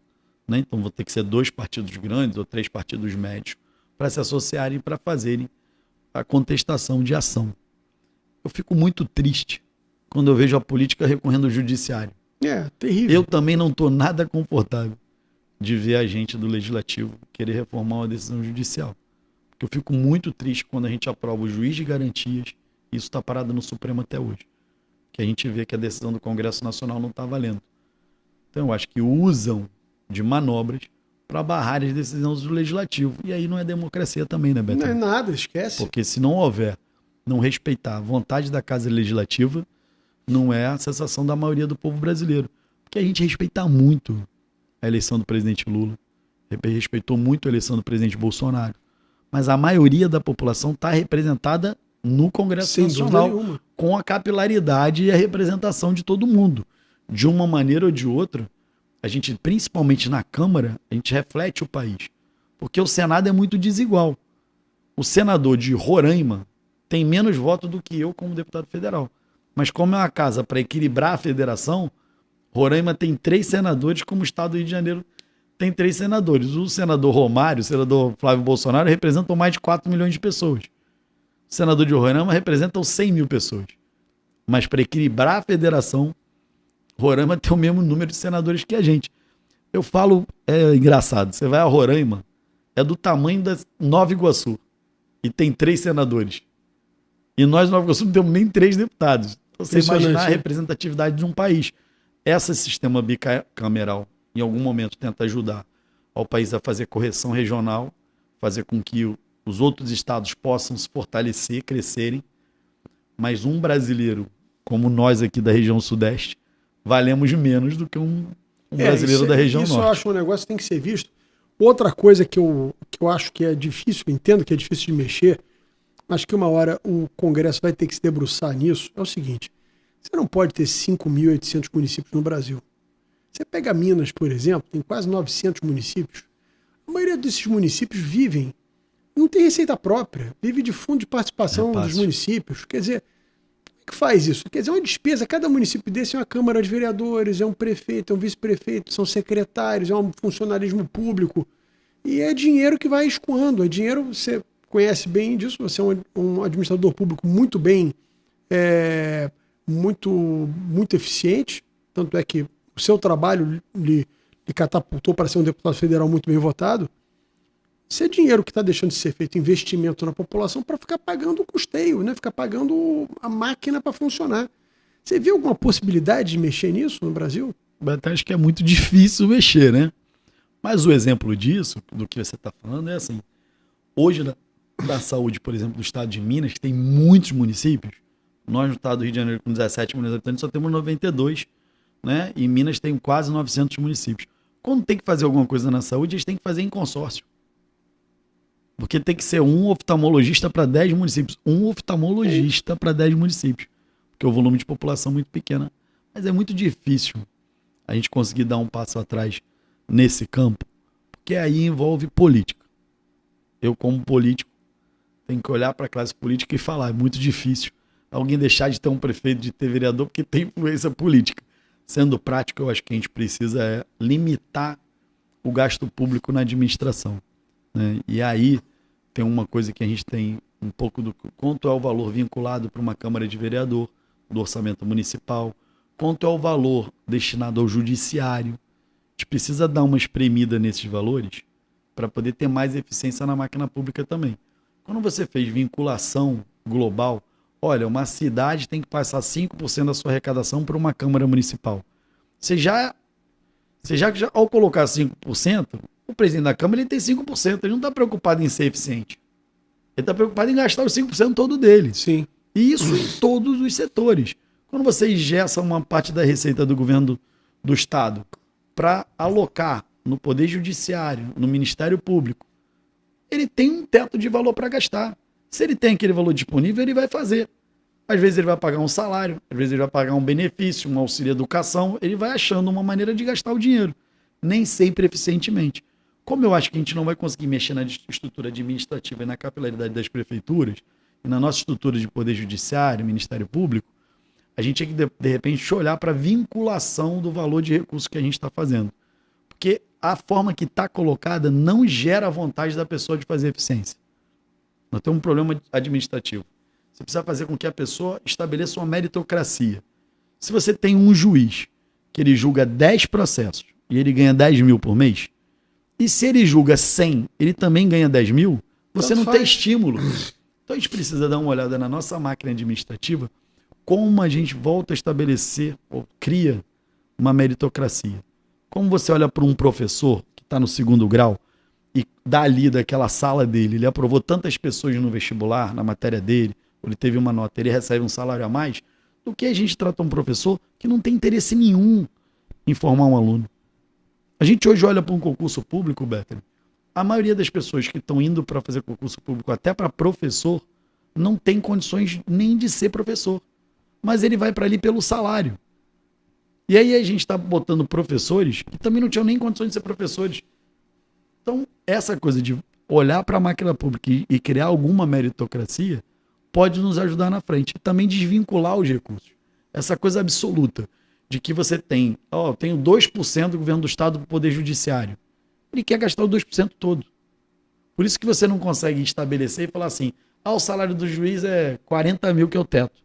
né? Então vão ter que ser 2 partidos grandes ou 3 partidos médios para se associarem para fazerem a contestação de ação. Eu fico muito triste quando eu vejo a política recorrendo ao judiciário. Terrível. Eu também não estou nada confortável de ver a gente do Legislativo querer reformar uma decisão judicial. Porque eu fico muito triste quando a gente aprova o juiz de garantias e isso está parado no Supremo até hoje. Que a gente vê que a decisão do Congresso Nacional não está valendo. Então eu acho que usam de manobras para barrar as decisões do Legislativo. E aí não é democracia também, né, Beto? Não é nada, esquece. Porque se não houver, não respeitar a vontade da Casa Legislativa, não é a sensação da maioria do povo brasileiro. Porque a gente respeita muito a eleição do presidente Lula, respeitou muito a eleição do presidente Bolsonaro, mas a maioria da população está representada no Congresso Sem Nacional, dúvida nenhuma. com a capilaridade e a representação de todo mundo. De uma maneira ou de outra, a gente, principalmente na Câmara, a gente reflete o país. Porque o Senado é muito desigual. O senador de Roraima tem menos voto do que eu como deputado federal. Mas como é uma casa para equilibrar a federação, Roraima tem 3 senadores, como o estado do Rio de Janeiro tem 3 senadores. O senador Romário, o senador Flávio Bolsonaro representam mais de 4 milhões de pessoas. O senador de Roraima representam 100 mil pessoas. Mas para equilibrar a federação, Roraima tem o mesmo número de senadores que a gente. Eu falo, é engraçado, você vai a Roraima, é do tamanho da Nova Iguaçu e tem 3 senadores. E nós, Nova Iguaçu, não temos nem 3 deputados. Então, você imaginar a representatividade de um país. Esse sistema bicameral, em algum momento, tenta ajudar ao país a fazer correção regional, fazer com que os outros estados possam se fortalecer, crescerem. Mas um brasileiro, como nós aqui da região sudeste, valemos menos do que um brasileiro da região norte. Isso eu acho um negócio que tem que ser visto. Outra coisa que eu acho que é difícil, eu entendo que é difícil de mexer, mas que uma hora o Congresso vai ter que se debruçar nisso, é o seguinte: você não pode ter 5.800 municípios no Brasil. Você pega Minas, por exemplo, tem quase 900 municípios. A maioria desses municípios não tem receita própria, vive de fundo de participação dos municípios. Quer dizer, como é que faz isso? Quer dizer, é uma despesa. Cada município desse é uma Câmara de Vereadores, é um prefeito, é um vice-prefeito, são secretários, é um funcionalismo público. E é dinheiro que vai escoando. É dinheiro, você conhece bem disso, você é um administrador público muito bem, muito eficiente. Tanto é que o seu trabalho lhe catapultou para ser um deputado federal muito bem votado. Isso é dinheiro que está deixando de ser feito investimento na população para ficar pagando o custeio, né? Ficar pagando a máquina para funcionar. Você vê alguma possibilidade de mexer nisso no Brasil? Eu acho que é muito difícil mexer, né? Mas o exemplo disso, do que você está falando, é assim. Hoje, da saúde, por exemplo, do estado de Minas, que tem muitos municípios, nós no estado do Rio de Janeiro, com 17 milhões de habitantes, só temos 92, né? E Minas tem quase 900 municípios. Quando tem que fazer alguma coisa na saúde, eles têm que fazer em consórcio. Porque tem que ser um oftalmologista para 10 municípios. Um oftalmologista para 10 municípios. Porque o volume de população é muito pequeno. Mas é muito difícil a gente conseguir dar um passo atrás nesse campo, porque aí envolve política. Eu, como político, tenho que olhar para a classe política e falar, é muito difícil alguém deixar de ter um prefeito, de ter vereador, porque tem influência política. Sendo prático, eu acho que a gente precisa limitar o gasto público na administração, né? E aí tem uma coisa que a gente tem um pouco do quanto é o valor vinculado para uma Câmara de Vereador, do orçamento municipal, quanto é o valor destinado ao judiciário. A gente precisa dar uma espremida nesses valores para poder ter mais eficiência na máquina pública também. Quando você fez vinculação global, olha, uma cidade tem que passar 5% da sua arrecadação para uma Câmara Municipal. Você já ao colocar 5%, o presidente da Câmara ele tem 5%, ele não está preocupado em ser eficiente. Ele está preocupado em gastar os 5% todo dele. Sim. E isso em todos os setores. Quando você ingessa uma parte da receita do governo do Estado para alocar no Poder Judiciário, no Ministério Público, ele tem um teto de valor para gastar. Se ele tem aquele valor disponível, ele vai fazer. Às vezes ele vai pagar um salário, às vezes ele vai pagar um benefício, um auxílio educação, ele vai achando uma maneira de gastar o dinheiro, nem sempre eficientemente. Como eu acho que a gente não vai conseguir mexer na estrutura administrativa e na capilaridade das prefeituras, e na nossa estrutura de Poder Judiciário, Ministério Público, a gente tem que, de repente, olhar para a vinculação do valor de recursos que a gente está fazendo. Porque a forma que está colocada não gera a vontade da pessoa de fazer eficiência. Nós temos um problema administrativo. Você precisa fazer com que a pessoa estabeleça uma meritocracia. Se você tem um juiz que ele julga 10 processos e ele ganha 10 mil por mês, e se ele julga 100, ele também ganha 10 mil, você não tem estímulo. Então a gente precisa dar uma olhada na nossa máquina administrativa, como a gente volta a estabelecer ou cria uma meritocracia. Como você olha para um professor que está no 2º grau e dali daquela sala dele, ele aprovou tantas pessoas no vestibular, na matéria dele, ou ele teve uma nota, ele recebe um salário a mais, do que a gente trata um professor que não tem interesse nenhum em formar um aluno. A gente hoje olha para um concurso público, Bertrand, A maioria das pessoas que estão indo para fazer concurso público, até para professor, não tem condições nem de ser professor. Mas ele vai para ali pelo salário. E aí a gente está botando professores que também não tinham nem condições de ser professores. Então, essa coisa de olhar para a máquina pública e criar alguma meritocracia pode nos ajudar na frente. Também desvincular os recursos. Essa coisa absoluta de que você tem, tenho 2% do governo do Estado do Poder Judiciário. Ele quer gastar o 2% todo. Por isso que você não consegue estabelecer e falar assim, o salário do juiz é 40 mil que é o teto.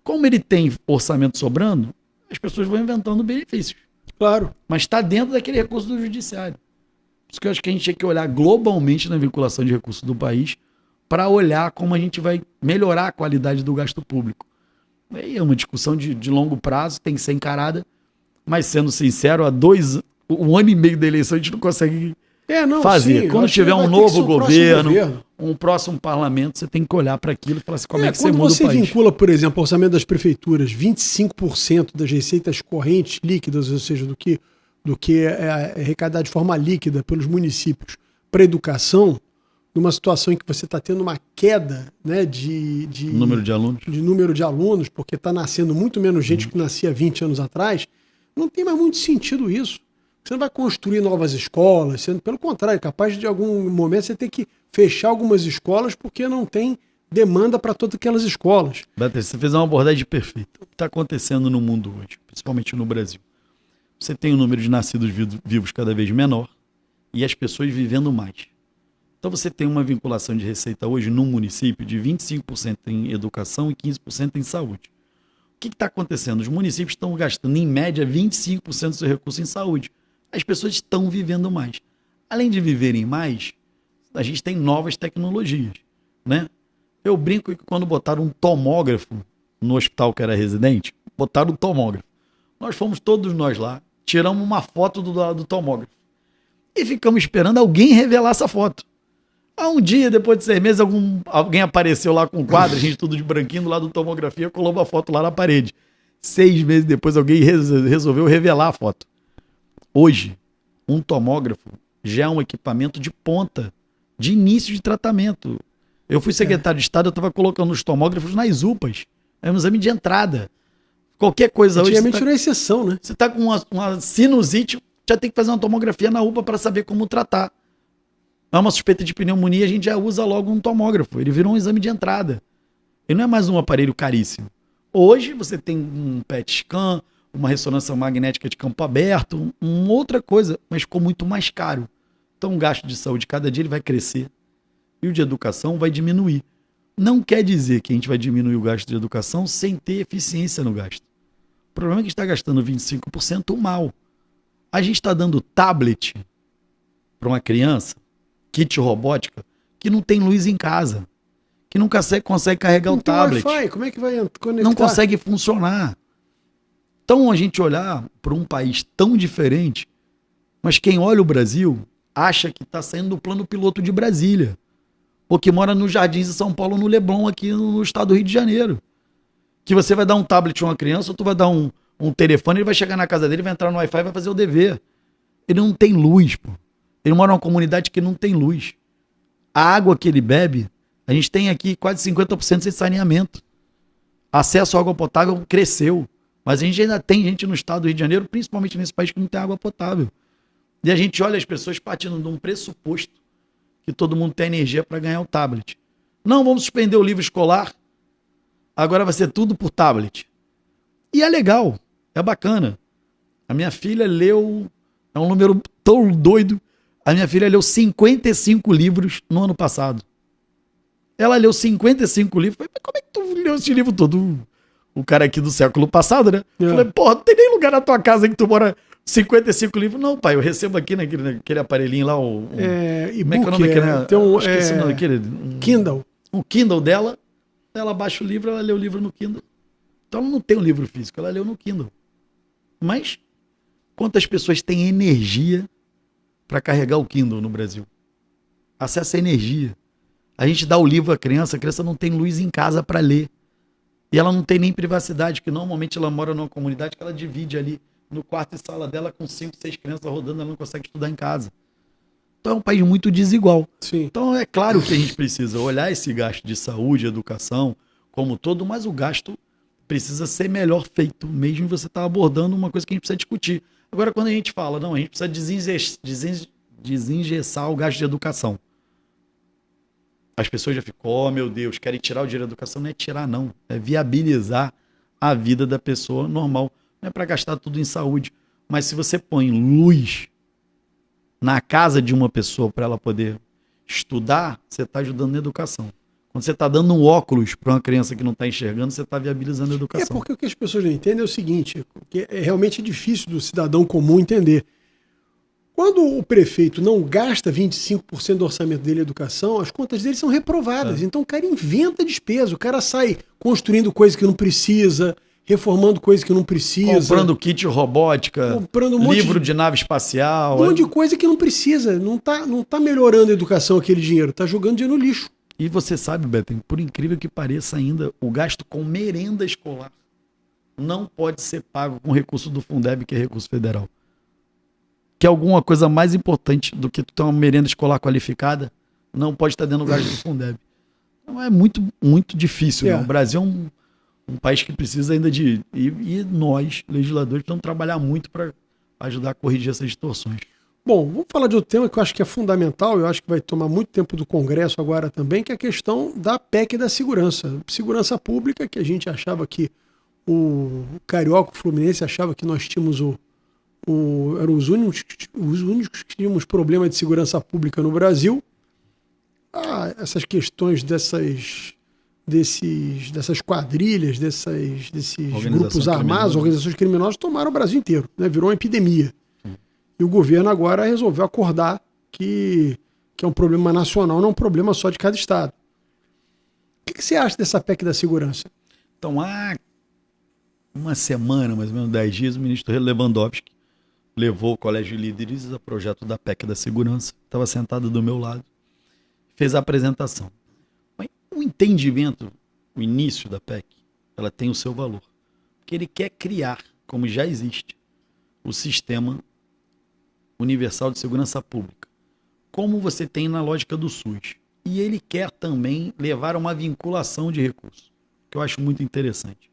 Como ele tem orçamento sobrando, as pessoas vão inventando benefícios. Claro. Mas está dentro daquele recurso do judiciário. Por isso que eu acho que a gente tinha que olhar globalmente na vinculação de recursos do país para olhar como a gente vai melhorar a qualidade do gasto público. Aí é uma discussão de longo prazo, tem que ser encarada, mas sendo sincero, um ano e meio da eleição a gente não consegue fazer. Sim, quando tiver um novo governo, um próximo parlamento, você tem que olhar para aquilo e falar assim, como é que você muda o país. Quando você vincula, por exemplo, o orçamento das prefeituras, 25% das receitas correntes líquidas, ou seja, do que é arrecadado de forma líquida pelos municípios para educação, numa situação em que você está tendo uma queda, né, de número de alunos, porque está nascendo muito menos gente que nascia 20 anos atrás, não tem mais muito sentido isso. Você não vai construir novas escolas, pelo contrário, capaz de algum momento você ter que fechar algumas escolas porque não tem demanda para todas aquelas escolas. Beto, você fez uma abordagem perfeita. O que está acontecendo no mundo hoje, principalmente no Brasil? Você tem um número de nascidos vivos cada vez menor e as pessoas vivendo mais. Então você tem uma vinculação de receita hoje no município de 25% em educação e 15% em saúde. O que está acontecendo? Os municípios estão gastando, em média, 25% do seu recurso em saúde. As pessoas estão vivendo mais. Além de viverem mais, a gente tem novas tecnologias, né? Eu brinco que quando botaram um tomógrafo no hospital que era residente, botaram um tomógrafo. Nós fomos todos nós lá, tiramos uma foto do tomógrafo e ficamos esperando alguém revelar essa foto. Um dia, depois de 6 meses, alguém apareceu lá com um quadro, a gente tudo de branquinho do lado do tomografia, colou uma foto lá na parede. 6 meses depois, alguém resolveu revelar a foto. Hoje, um tomógrafo já é um equipamento de ponta, de início de tratamento. Eu fui secretário de Estado, eu estava colocando os tomógrafos nas UPAs. É um exame de entrada. Qualquer coisa hoje... Antigamente era exceção, né? Você está com uma sinusite, já tem que fazer uma tomografia na UPA para saber como tratar. É uma suspeita de pneumonia, a gente já usa logo um tomógrafo. Ele virou um exame de entrada. Ele não é mais um aparelho caríssimo. Hoje você tem um PET scan, uma ressonância magnética de campo aberto, uma outra coisa, mas ficou muito mais caro. Então o gasto de saúde cada dia ele vai crescer e o de educação vai diminuir. Não quer dizer que a gente vai diminuir o gasto de educação sem ter eficiência no gasto. O problema é que a gente está gastando 25% mal. A gente está dando tablet para uma criança, kit robótica, que não tem luz em casa, que não consegue carregar o tablet. Wi-Fi, como é que vai conectar? Não consegue funcionar. Então a gente olhar para um país tão diferente, mas quem olha o Brasil acha que está saindo do plano piloto de Brasília, ou que mora nos Jardins de São Paulo, no Leblon, aqui no estado do Rio de Janeiro. Que você vai dar um tablet a uma criança, ou tu vai dar um telefone, ele vai chegar na casa dele, vai entrar no Wi-Fi e vai fazer o dever. Ele não tem luz, pô. Ele mora numa comunidade que não tem luz. A água que ele bebe, a gente tem aqui quase 50% sem saneamento. Acesso à água potável cresceu. Mas a gente ainda tem gente no estado do Rio de Janeiro, principalmente nesse país, que não tem água potável. E a gente olha as pessoas partindo de um pressuposto que todo mundo tem energia para ganhar o tablet. Não, vamos suspender o livro escolar. Agora vai ser tudo por tablet. E é legal, é bacana. A minha filha leu, é um número tão doido, a minha filha leu 55 livros no ano passado. Ela leu 55 livros. Falei, mas como é que tu leu esse livro todo? O cara aqui do século passado, né? É. Falei, porra, não tem nem lugar na tua casa em que tu mora 55 livros. Não, pai, eu recebo aqui naquele aparelhinho lá, e-book, como é que é? Tem esqueci o nome daquele. Kindle. O Kindle dela, ela baixa o livro, ela lê o livro no Kindle. Então ela não tem um livro físico, ela leu no Kindle. Mas quantas pessoas têm energia para carregar o Kindle no Brasil? Acesso à energia. A gente dá o livro à criança, a criança não tem luz em casa para ler. E ela não tem nem privacidade, porque normalmente ela mora numa comunidade que ela divide ali no quarto e sala dela com 5, 6 crianças rodando, ela não consegue estudar em casa. Então é um país muito desigual. Sim. Então é claro que a gente precisa olhar esse gasto de saúde, educação, como todo, mas o gasto precisa ser melhor feito, mesmo você está abordando uma coisa que a gente precisa discutir. Agora, quando a gente fala, não, a gente precisa desengessar o gasto de educação. As pessoas já ficam, oh meu Deus, querem tirar o dinheiro da educação. Não é tirar, não. É viabilizar a vida da pessoa normal. Não é para gastar tudo em saúde. Mas se você põe luz na casa de uma pessoa para ela poder estudar, você está ajudando na educação. Quando você está dando um óculos para uma criança que não está enxergando, você está viabilizando a educação. Porque o que as pessoas não entendem é o seguinte, que é realmente difícil do cidadão comum entender. Quando o prefeito não gasta 25% do orçamento dele em educação, as contas dele são reprovadas. Então o cara inventa despesa, o cara sai construindo coisas que não precisa, reformando coisas que não precisa. Comprando kit robótica, comprando um livro de nave espacial. Um monte de coisa que não precisa. Não tá melhorando a educação aquele dinheiro, tá jogando dinheiro no lixo. E você sabe, Beto, por incrível que pareça ainda, o gasto com merenda escolar não pode ser pago com recurso do Fundeb, que é recurso federal. Que é alguma coisa mais importante do que tu ter uma merenda escolar qualificada, não pode estar dentro do gasto do Fundeb. Então é muito, muito difícil. Né? O Brasil é um país que precisa ainda de... E nós, legisladores, precisamos trabalhar muito para ajudar a corrigir essas distorções. Bom, vamos falar de outro tema que eu acho que é fundamental, eu acho que vai tomar muito tempo do Congresso agora também, que é a questão da PEC da segurança. Segurança pública, que a gente achava que o Carioca, o Fluminense, achava que nós tínhamos eram os únicos que tínhamos problema de segurança pública no Brasil. Essas questões dessas quadrilhas, desses grupos armados, organizações criminosas, tomaram o Brasil inteiro, né? Virou uma epidemia. E o governo agora resolveu acordar que é um problema nacional, não é um problema só de cada estado. O que você acha dessa PEC da segurança? Então, há uma semana, mais ou menos 10 dias, o ministro Lewandowski levou o Colégio de Líderes ao projeto da PEC da segurança. Estava sentado do meu lado, fez a apresentação. Mas o entendimento, o início da PEC, ela tem o seu valor. Porque ele quer criar, como já existe, o sistema universal de segurança pública, como você tem na lógica do SUS. E ele quer também levar a uma vinculação de recursos, que eu acho muito interessante.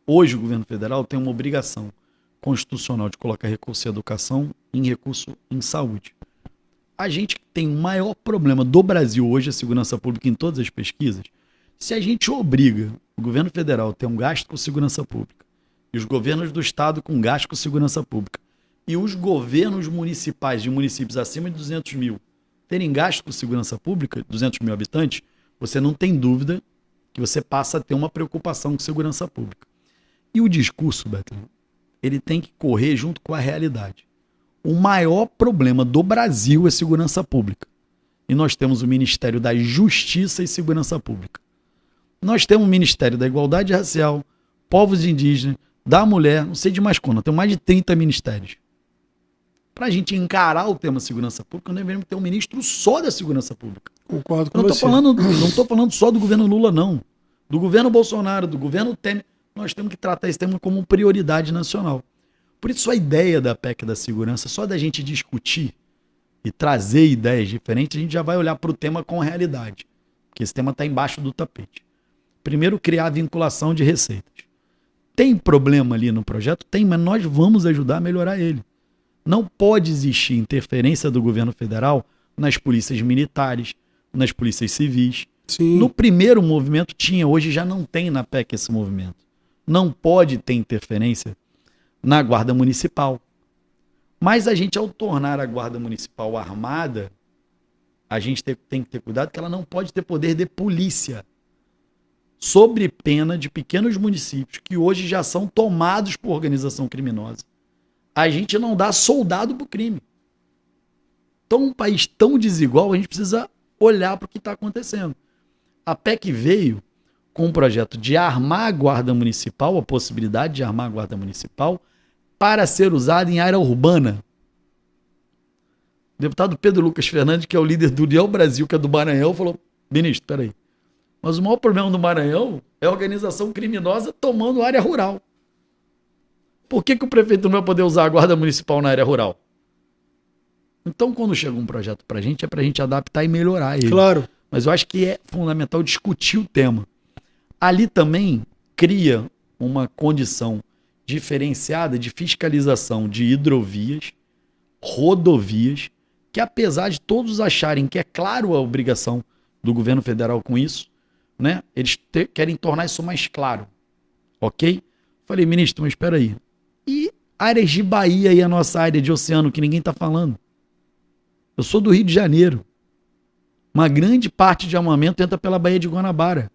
Hoje o governo federal tem uma obrigação constitucional de colocar recurso em educação em recurso em saúde. A gente tem o maior problema do Brasil hoje, a segurança pública em todas as pesquisas, se a gente obriga o governo federal a ter um gasto com segurança pública e os governos do estado com gasto com segurança pública e os governos municipais de municípios acima de 200 mil terem gasto com segurança pública, 200 mil habitantes, você não tem dúvida que você passa a ter uma preocupação com segurança pública. E o discurso, Beto, ele tem que correr junto com a realidade. O maior problema do Brasil é segurança pública. E nós temos o Ministério da Justiça e Segurança Pública. Nós temos o Ministério da Igualdade Racial, Povos Indígenas, da Mulher, não sei de mais quando, tem mais de 30 ministérios. Para a gente encarar o tema segurança pública, nós devemos ter um ministro só da segurança pública. Concordo com você. Não estou falando só do governo Lula, não. Do governo Bolsonaro, do governo Temer. Nós temos que tratar esse tema como prioridade nacional. Por isso a ideia da PEC da segurança, só da gente discutir e trazer ideias diferentes, a gente já vai olhar para o tema com realidade. Porque esse tema está embaixo do tapete. Primeiro, criar a vinculação de receitas. Tem problema ali no projeto? Tem, mas nós vamos ajudar a melhorar ele. Não pode existir interferência do governo federal nas polícias militares, nas polícias civis. Sim. No primeiro movimento tinha, hoje já não tem na PEC esse movimento. Não pode ter interferência na Guarda Municipal. Mas a gente, ao tornar a Guarda Municipal armada, a gente tem que ter cuidado que ela não pode ter poder de polícia, sob pena de pequenos municípios que hoje já são tomados por organização criminosa. A gente não dá soldado para o crime. Então, um país tão desigual, a gente precisa olhar para o que está acontecendo. A PEC veio com um projeto de armar a Guarda Municipal, a possibilidade de armar a Guarda Municipal, para ser usada em área urbana. O deputado Pedro Lucas Fernandes, que é o líder do União Brasil, que é do Maranhão, falou: ministro, peraí, mas o maior problema do Maranhão é a organização criminosa tomando área rural. Por que o prefeito não vai poder usar a Guarda Municipal na área rural? Então, quando chega um projeto pra gente, é pra gente adaptar e melhorar ele. Claro. Mas eu acho que é fundamental discutir o tema. Ali também cria uma condição diferenciada de fiscalização de hidrovias, rodovias, que apesar de todos acharem que é claro a obrigação do governo federal com isso, né, eles querem tornar isso mais claro. Ok? Falei, ministro, mas espera aí. E áreas de Bahia e a nossa área de oceano que ninguém está falando? Eu sou do Rio de Janeiro. Uma grande parte de armamento entra pela Baía de Guanabara.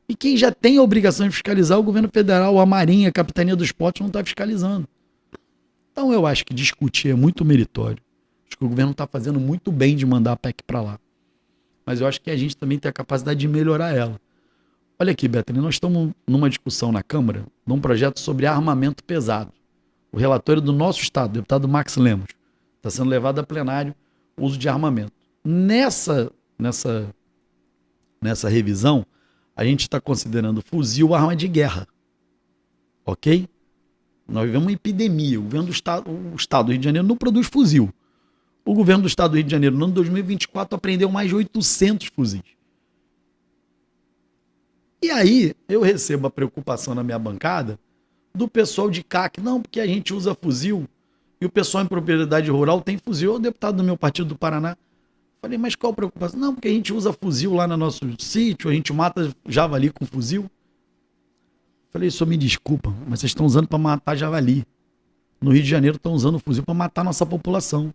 E quem já tem a obrigação de fiscalizar, o governo federal, a Marinha, a Capitania dos Portos não está fiscalizando. Então eu acho que discutir é muito meritório. Acho que o governo está fazendo muito bem de mandar a PEC para lá. Mas eu acho que a gente também tem a capacidade de melhorar ela. Olha aqui, Bethany, nós estamos numa discussão na Câmara de um projeto sobre armamento pesado. O relatório do nosso estado, o deputado Max Lemos, está sendo levado a plenário o uso de armamento. Nessa revisão, a gente está considerando fuzil arma de guerra. Ok? Nós vivemos uma epidemia. O governo do estado do Rio de Janeiro não produz fuzil. O governo do estado do Rio de Janeiro, no ano 2024, apreendeu mais de 800 fuzis. E aí, eu recebo a preocupação na minha bancada do pessoal de CAC. Não, porque a gente usa fuzil e o pessoal em propriedade rural tem fuzil. O deputado do meu partido do Paraná. Falei, mas qual a preocupação? Não, porque a gente usa fuzil lá no nosso sítio, a gente mata javali com fuzil. Falei, senhor, me desculpa, mas vocês estão usando para matar javali. No Rio de Janeiro estão usando fuzil para matar a nossa população.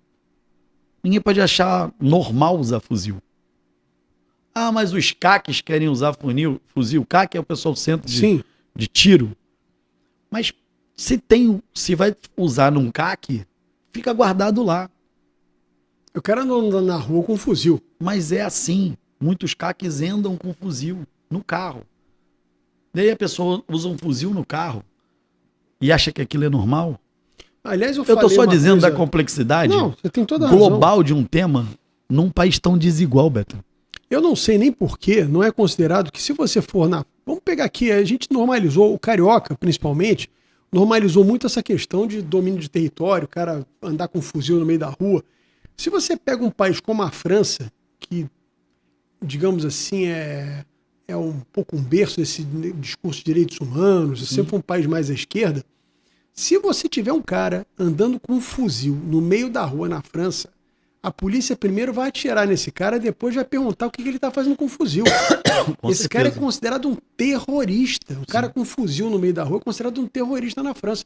Ninguém pode achar normal usar fuzil. Ah, mas os CACs querem usar fuzil. CAC é o pessoal do centro de tiro. Mas se vai usar num CAC, fica guardado lá. Eu quero andar na rua com fuzil. Mas é assim. Muitos CACs andam com fuzil no carro. Daí a pessoa usa um fuzil no carro e acha que aquilo é normal. Aliás, eu estou só dizendo da complexidade você tem toda a global de um tema num país tão desigual, Beto. Eu não sei nem porquê, não é considerado que se você for na... Vamos pegar aqui, a gente normalizou, o carioca principalmente, normalizou muito essa questão de domínio de território, o cara andar com fuzil no meio da rua. Se você pega um país como a França, que, digamos assim, é um pouco um berço desse discurso de direitos humanos, sempre foi um país mais à esquerda, se você tiver um cara andando com um fuzil no meio da rua na França, a polícia primeiro vai atirar nesse cara, depois vai perguntar o que ele está fazendo com o fuzil. Esse cara é considerado um terrorista. Um cara com fuzil no meio da rua é considerado um terrorista na França.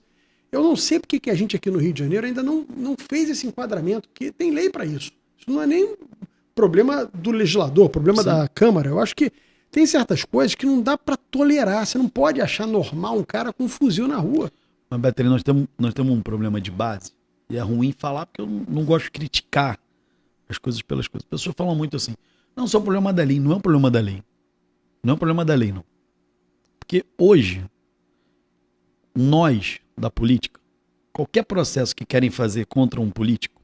Eu não sei porque que a gente aqui no Rio de Janeiro ainda não fez esse enquadramento, porque tem lei para isso. Isso não é nem problema do legislador, problema da Câmara. Eu acho que tem certas coisas que não dá para tolerar. Você não pode achar normal um cara com um fuzil na rua. Mas, Beto, nós temos um problema de base. E é ruim falar porque eu não gosto de criticar as coisas pelas coisas. As pessoas falam muito assim, não, só é um problema da lei. Não é um problema da lei. Não é um problema da lei, não. Porque hoje, nós, da política, qualquer processo que querem fazer contra um político,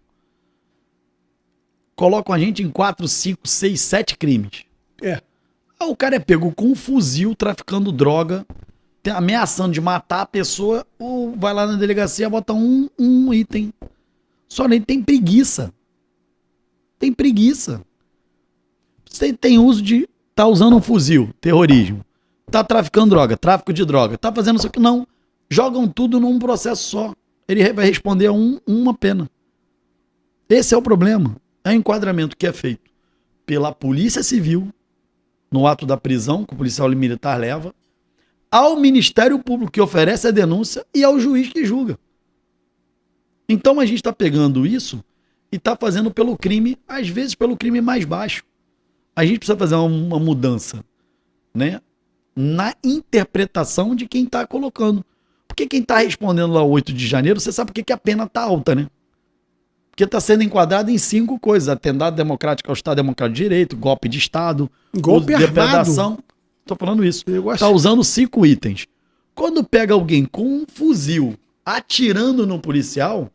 colocam a gente em 4, 5, 6, 7 crimes. O cara é pego com um fuzil, traficando droga, ameaçando de matar a pessoa, ou vai lá na delegacia, bota um item. Só nem tem preguiça. Tem preguiça. Você tem uso de... Tá usando um fuzil, terrorismo. Tá traficando droga, tráfico de droga. Tá fazendo isso aqui, não. Jogam tudo num processo só. Ele vai responder a uma pena. Esse é o problema. É o enquadramento que é feito pela Polícia Civil, no ato da prisão, que o policial militar leva, ao Ministério Público, que oferece a denúncia, e ao juiz que julga. Então a gente está pegando isso e está fazendo pelo crime, às vezes pelo crime mais baixo. A gente precisa fazer uma mudança, né, na interpretação de quem está colocando. Porque quem está respondendo lá o 8 de janeiro, você sabe por que a pena está alta, né? Porque está sendo enquadrado em 5 coisas. Atentado democrático ao Estado Democrático de Direito, golpe de Estado, golpe armado. Depredação. Estou falando isso. Está usando 5 itens. Quando pega alguém com um fuzil atirando no policial,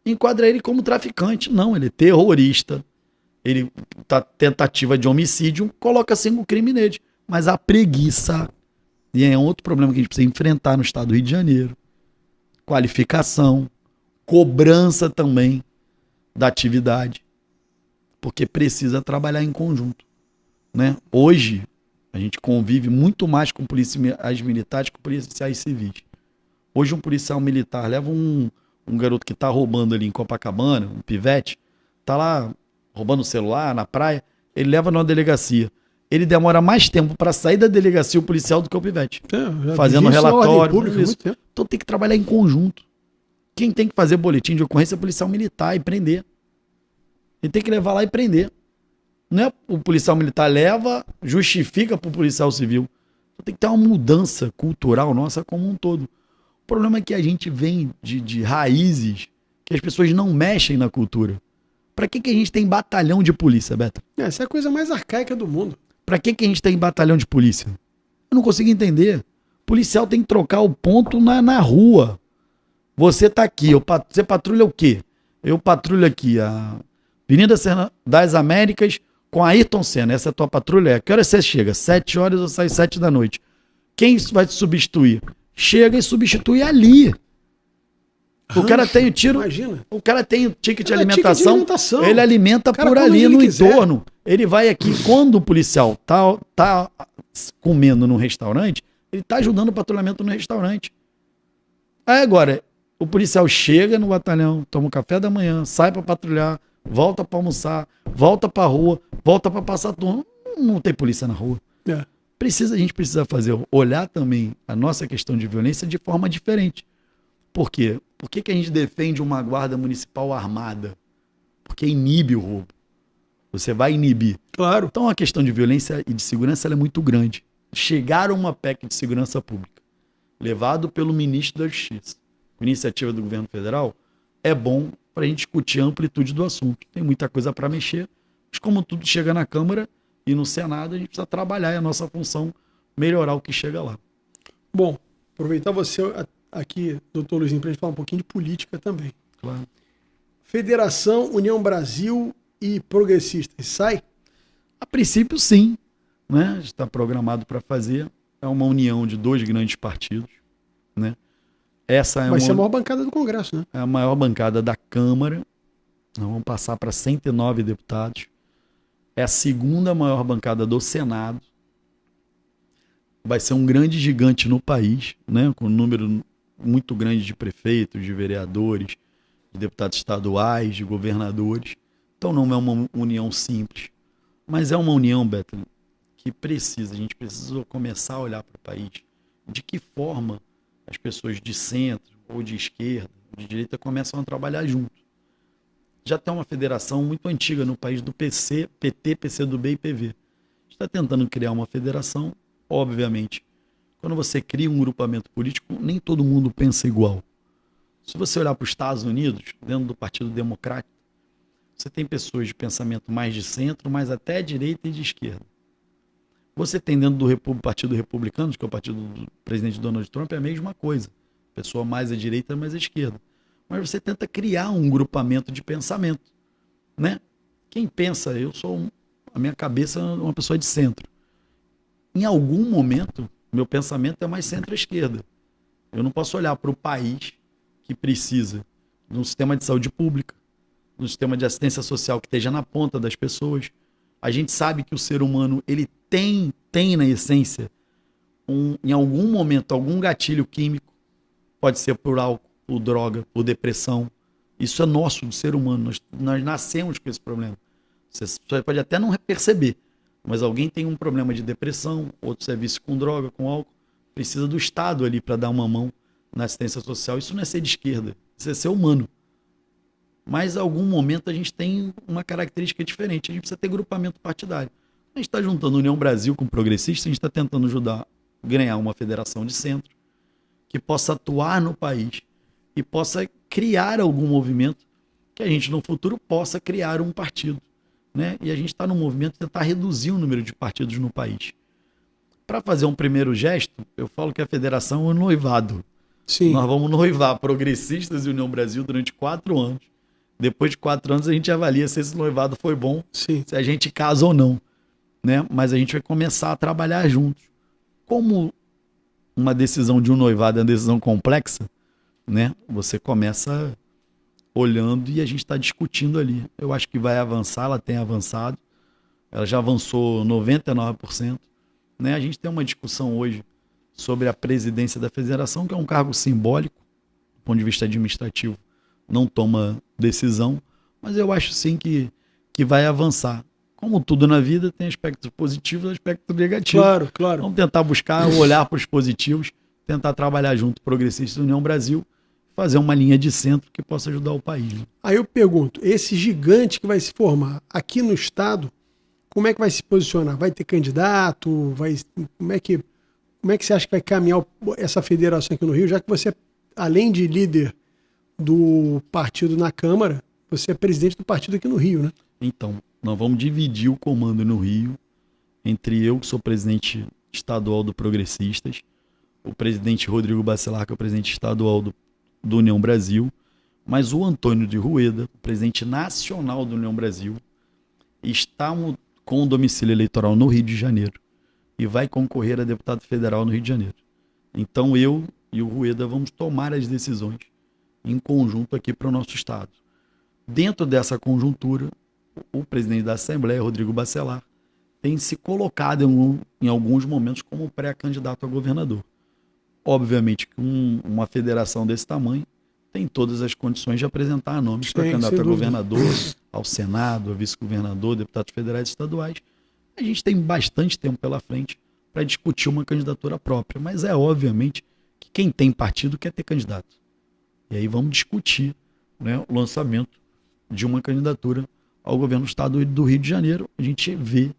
enquadra ele como traficante. Não, ele é terrorista. Ele tá tentativa de homicídio, coloca 5 crimes nele. Mas a preguiça, e é outro problema que a gente precisa enfrentar no estado do Rio de Janeiro. Qualificação, cobrança também. da atividade, porque precisa trabalhar em conjunto, né? Hoje, a gente convive muito mais com policiais militares que com policiais civis. Hoje, um policial militar leva um garoto que está roubando ali em Copacabana, um pivete, está lá roubando o celular na praia, ele leva numa delegacia. Ele demora mais tempo para sair da delegacia, o policial, do que o pivete. Fazendo relatório. Pública, isso. Então tem que trabalhar em conjunto. Quem tem que fazer boletim de ocorrência é o policial militar e prender. Ele tem que levar lá e prender. Não é o policial militar leva, justifica para o policial civil. Então tem que ter uma mudança cultural nossa como um todo. O problema é que a gente vem de raízes que as pessoas não mexem na cultura. Para que a gente tem batalhão de polícia, Beto? Essa é a coisa mais arcaica do mundo. Para que a gente tem batalhão de polícia? Eu não consigo entender. O policial tem que trocar o ponto na rua. Você tá aqui, você patrulha o quê? Eu patrulho aqui a Avenida das Américas com a Ayrton Senna. Essa é a tua patrulha? Que hora você chega? 7 horas ou sai 7 da noite? Quem vai te substituir? Chega e substitui ali. O cara tem o tiro. Imagina. O cara tem o ticket de alimentação. Ele alimenta cara, por ali no entorno. Ele vai aqui. Quando o policial tá comendo num restaurante, ele tá ajudando o patrulhamento no restaurante. Aí agora, o policial chega no batalhão, toma um café da manhã, sai para patrulhar, volta para almoçar, volta para rua, volta para passar turno. Não tem polícia na rua. É. A gente precisa olhar também a nossa questão de violência de forma diferente. Por quê? Por que a gente defende uma guarda municipal armada? Porque inibe o roubo. Você vai inibir. Claro. Então a questão de violência e de segurança ela é muito grande. Chegar a uma PEC de segurança pública, levado pelo ministro da Justiça, com iniciativa do governo federal, é bom para a gente discutir a amplitude do assunto. Tem muita coisa para mexer, mas como tudo chega na Câmara e no Senado, a gente precisa trabalhar, é a nossa função melhorar o que chega lá. Bom, aproveitar você aqui, doutor Luizinho, para a gente falar um pouquinho de política também. Claro. Federação, União Brasil e Progressistas, sai? A princípio, sim. Né? Está programado para fazer. É uma união de 2 grandes partidos. Né? Essa Vai ser a maior bancada do Congresso, né? É a maior bancada da Câmara. Nós vamos passar para 109 deputados. É a segunda maior bancada do Senado. Vai ser um grande gigante no país, né? Com um número muito grande de prefeitos, de vereadores, de deputados estaduais, de governadores. Então não é uma união simples, mas é uma união, Beto, que a gente precisa começar a olhar para o país. De que forma as pessoas de centro, ou de esquerda, ou de direita, começam a trabalhar junto. Já tem uma federação muito antiga no país do PC, PT, PCdoB e PV. A gente está tentando criar uma federação, obviamente. Quando você cria um grupamento político, nem todo mundo pensa igual. Se você olhar para os Estados Unidos, dentro do Partido Democrático, você tem pessoas de pensamento mais de centro, mas até direita e de esquerda. Você tem dentro do Partido Republicano, que é o partido do presidente Donald Trump, é a mesma coisa. Pessoa mais à direita, mais à esquerda. Mas você tenta criar um grupamento de pensamento. Né? Quem pensa, a minha cabeça é uma pessoa de centro. Em algum momento, meu pensamento é mais centro-esquerda. Eu não posso olhar para o país que precisa de um sistema de saúde pública, de um sistema de assistência social que esteja na ponta das pessoas. A gente sabe que o ser humano ele tem na essência, em algum momento, algum gatilho químico, pode ser por álcool, por droga, por depressão. Isso é nosso, do ser humano. Nós nascemos com esse problema. Você pode até não perceber, mas alguém tem um problema de depressão, outro serviço com droga, com álcool, precisa do Estado ali para dar uma mão na assistência social. Isso não é ser de esquerda, isso é ser humano. Mas em algum momento a gente tem uma característica diferente, a gente precisa ter grupamento partidário. A gente está juntando a União Brasil com progressistas, a gente está tentando ajudar a ganhar uma federação de centro que possa atuar no país e possa criar algum movimento que a gente no futuro possa criar um partido. Né? E a gente está no movimento de tentar reduzir o número de partidos no país. Para fazer um primeiro gesto, eu falo que a federação é um noivado. Sim. Nós vamos noivar progressistas e União Brasil durante 4 anos. Depois de 4 anos a gente avalia se esse noivado foi bom, sim, se a gente casa ou não. Né? Mas a gente vai começar a trabalhar juntos. Como uma decisão de um noivado é uma decisão complexa, né? Você começa olhando e a gente está discutindo ali. Eu acho que vai avançar, ela tem avançado, ela já avançou 99%. Né? A gente tem uma discussão hoje sobre a presidência da federação, que é um cargo simbólico, do ponto de vista administrativo, não toma decisão, mas eu acho sim que vai avançar. Como tudo na vida, tem aspectos positivos e aspectos negativos. Claro, claro. Vamos tentar buscar olhar para os positivos, tentar trabalhar junto, Progressistas da União Brasil, fazer uma linha de centro que possa ajudar o país. Né? Aí eu pergunto, esse gigante que vai se formar aqui no estado, como é que vai se posicionar? Vai ter candidato? Como é que você acha que vai caminhar essa federação aqui no Rio? Já que você, além de líder do partido na Câmara, você é presidente do partido aqui no Rio, né? Então, nós vamos dividir o comando no Rio entre eu, que sou presidente estadual do Progressistas, o presidente Rodrigo Bacelar, que é o presidente estadual do União Brasil, mas o Antônio de Rueda, presidente nacional do União Brasil, está com o domicílio eleitoral no Rio de Janeiro e vai concorrer a deputado federal no Rio de Janeiro. Então eu e o Rueda vamos tomar as decisões em conjunto aqui para o nosso estado. Dentro dessa conjuntura, o presidente da Assembleia, Rodrigo Bacelar, tem se colocado em alguns momentos como pré-candidato a governador. Obviamente que uma federação desse tamanho tem todas as condições de apresentar nomes para candidato a governador, ao Senado, a vice-governador, deputados federais e estaduais. A gente tem bastante tempo pela frente para discutir uma candidatura própria, mas é obviamente que quem tem partido quer ter candidato. E aí vamos discutir, né, o lançamento de uma candidatura ao governo do estado do Rio de Janeiro. A gente vê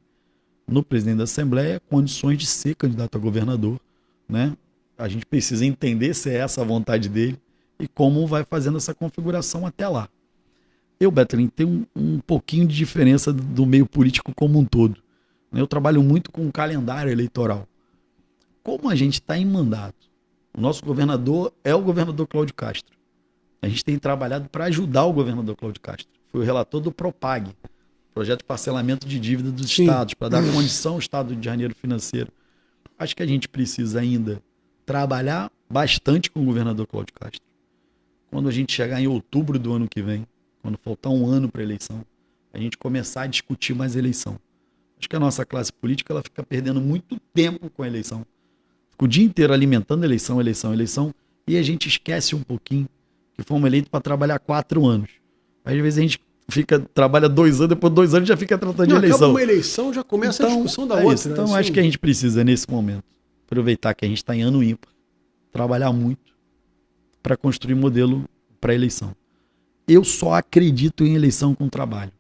no presidente da Assembleia condições de ser candidato a governador, né? A gente precisa entender se é essa a vontade dele e como vai fazendo essa configuração até lá. Eu, Betlin, tenho um pouquinho de diferença do meio político como um todo. Eu trabalho muito com o calendário eleitoral. Como a gente está em mandato, o nosso governador é o governador Cláudio Castro. A gente tem trabalhado para ajudar o governador Cláudio Castro. Foi o relator do PROPAG, projeto de parcelamento de dívida dos estados, para dar condição ao estado de janeiro financeiro. Acho que a gente precisa ainda trabalhar bastante com o governador Cláudio Castro. Quando a gente chegar em outubro do ano que vem, quando faltar um ano para a eleição, a gente começar a discutir mais eleição. Acho que a nossa classe política ela fica perdendo muito tempo com a eleição. Fica o dia inteiro alimentando eleição, e a gente esquece um pouquinho que fomos eleitos para trabalhar 4 anos. Às vezes a gente trabalha 2 anos, depois de 2 anos já fica tratando de eleição. Acaba uma eleição, já começa a discussão da outra. Isso. Então acho que a gente precisa, nesse momento, aproveitar que a gente está em ano ímpar, trabalhar muito para construir modelo para eleição. Eu só acredito em eleição com trabalho.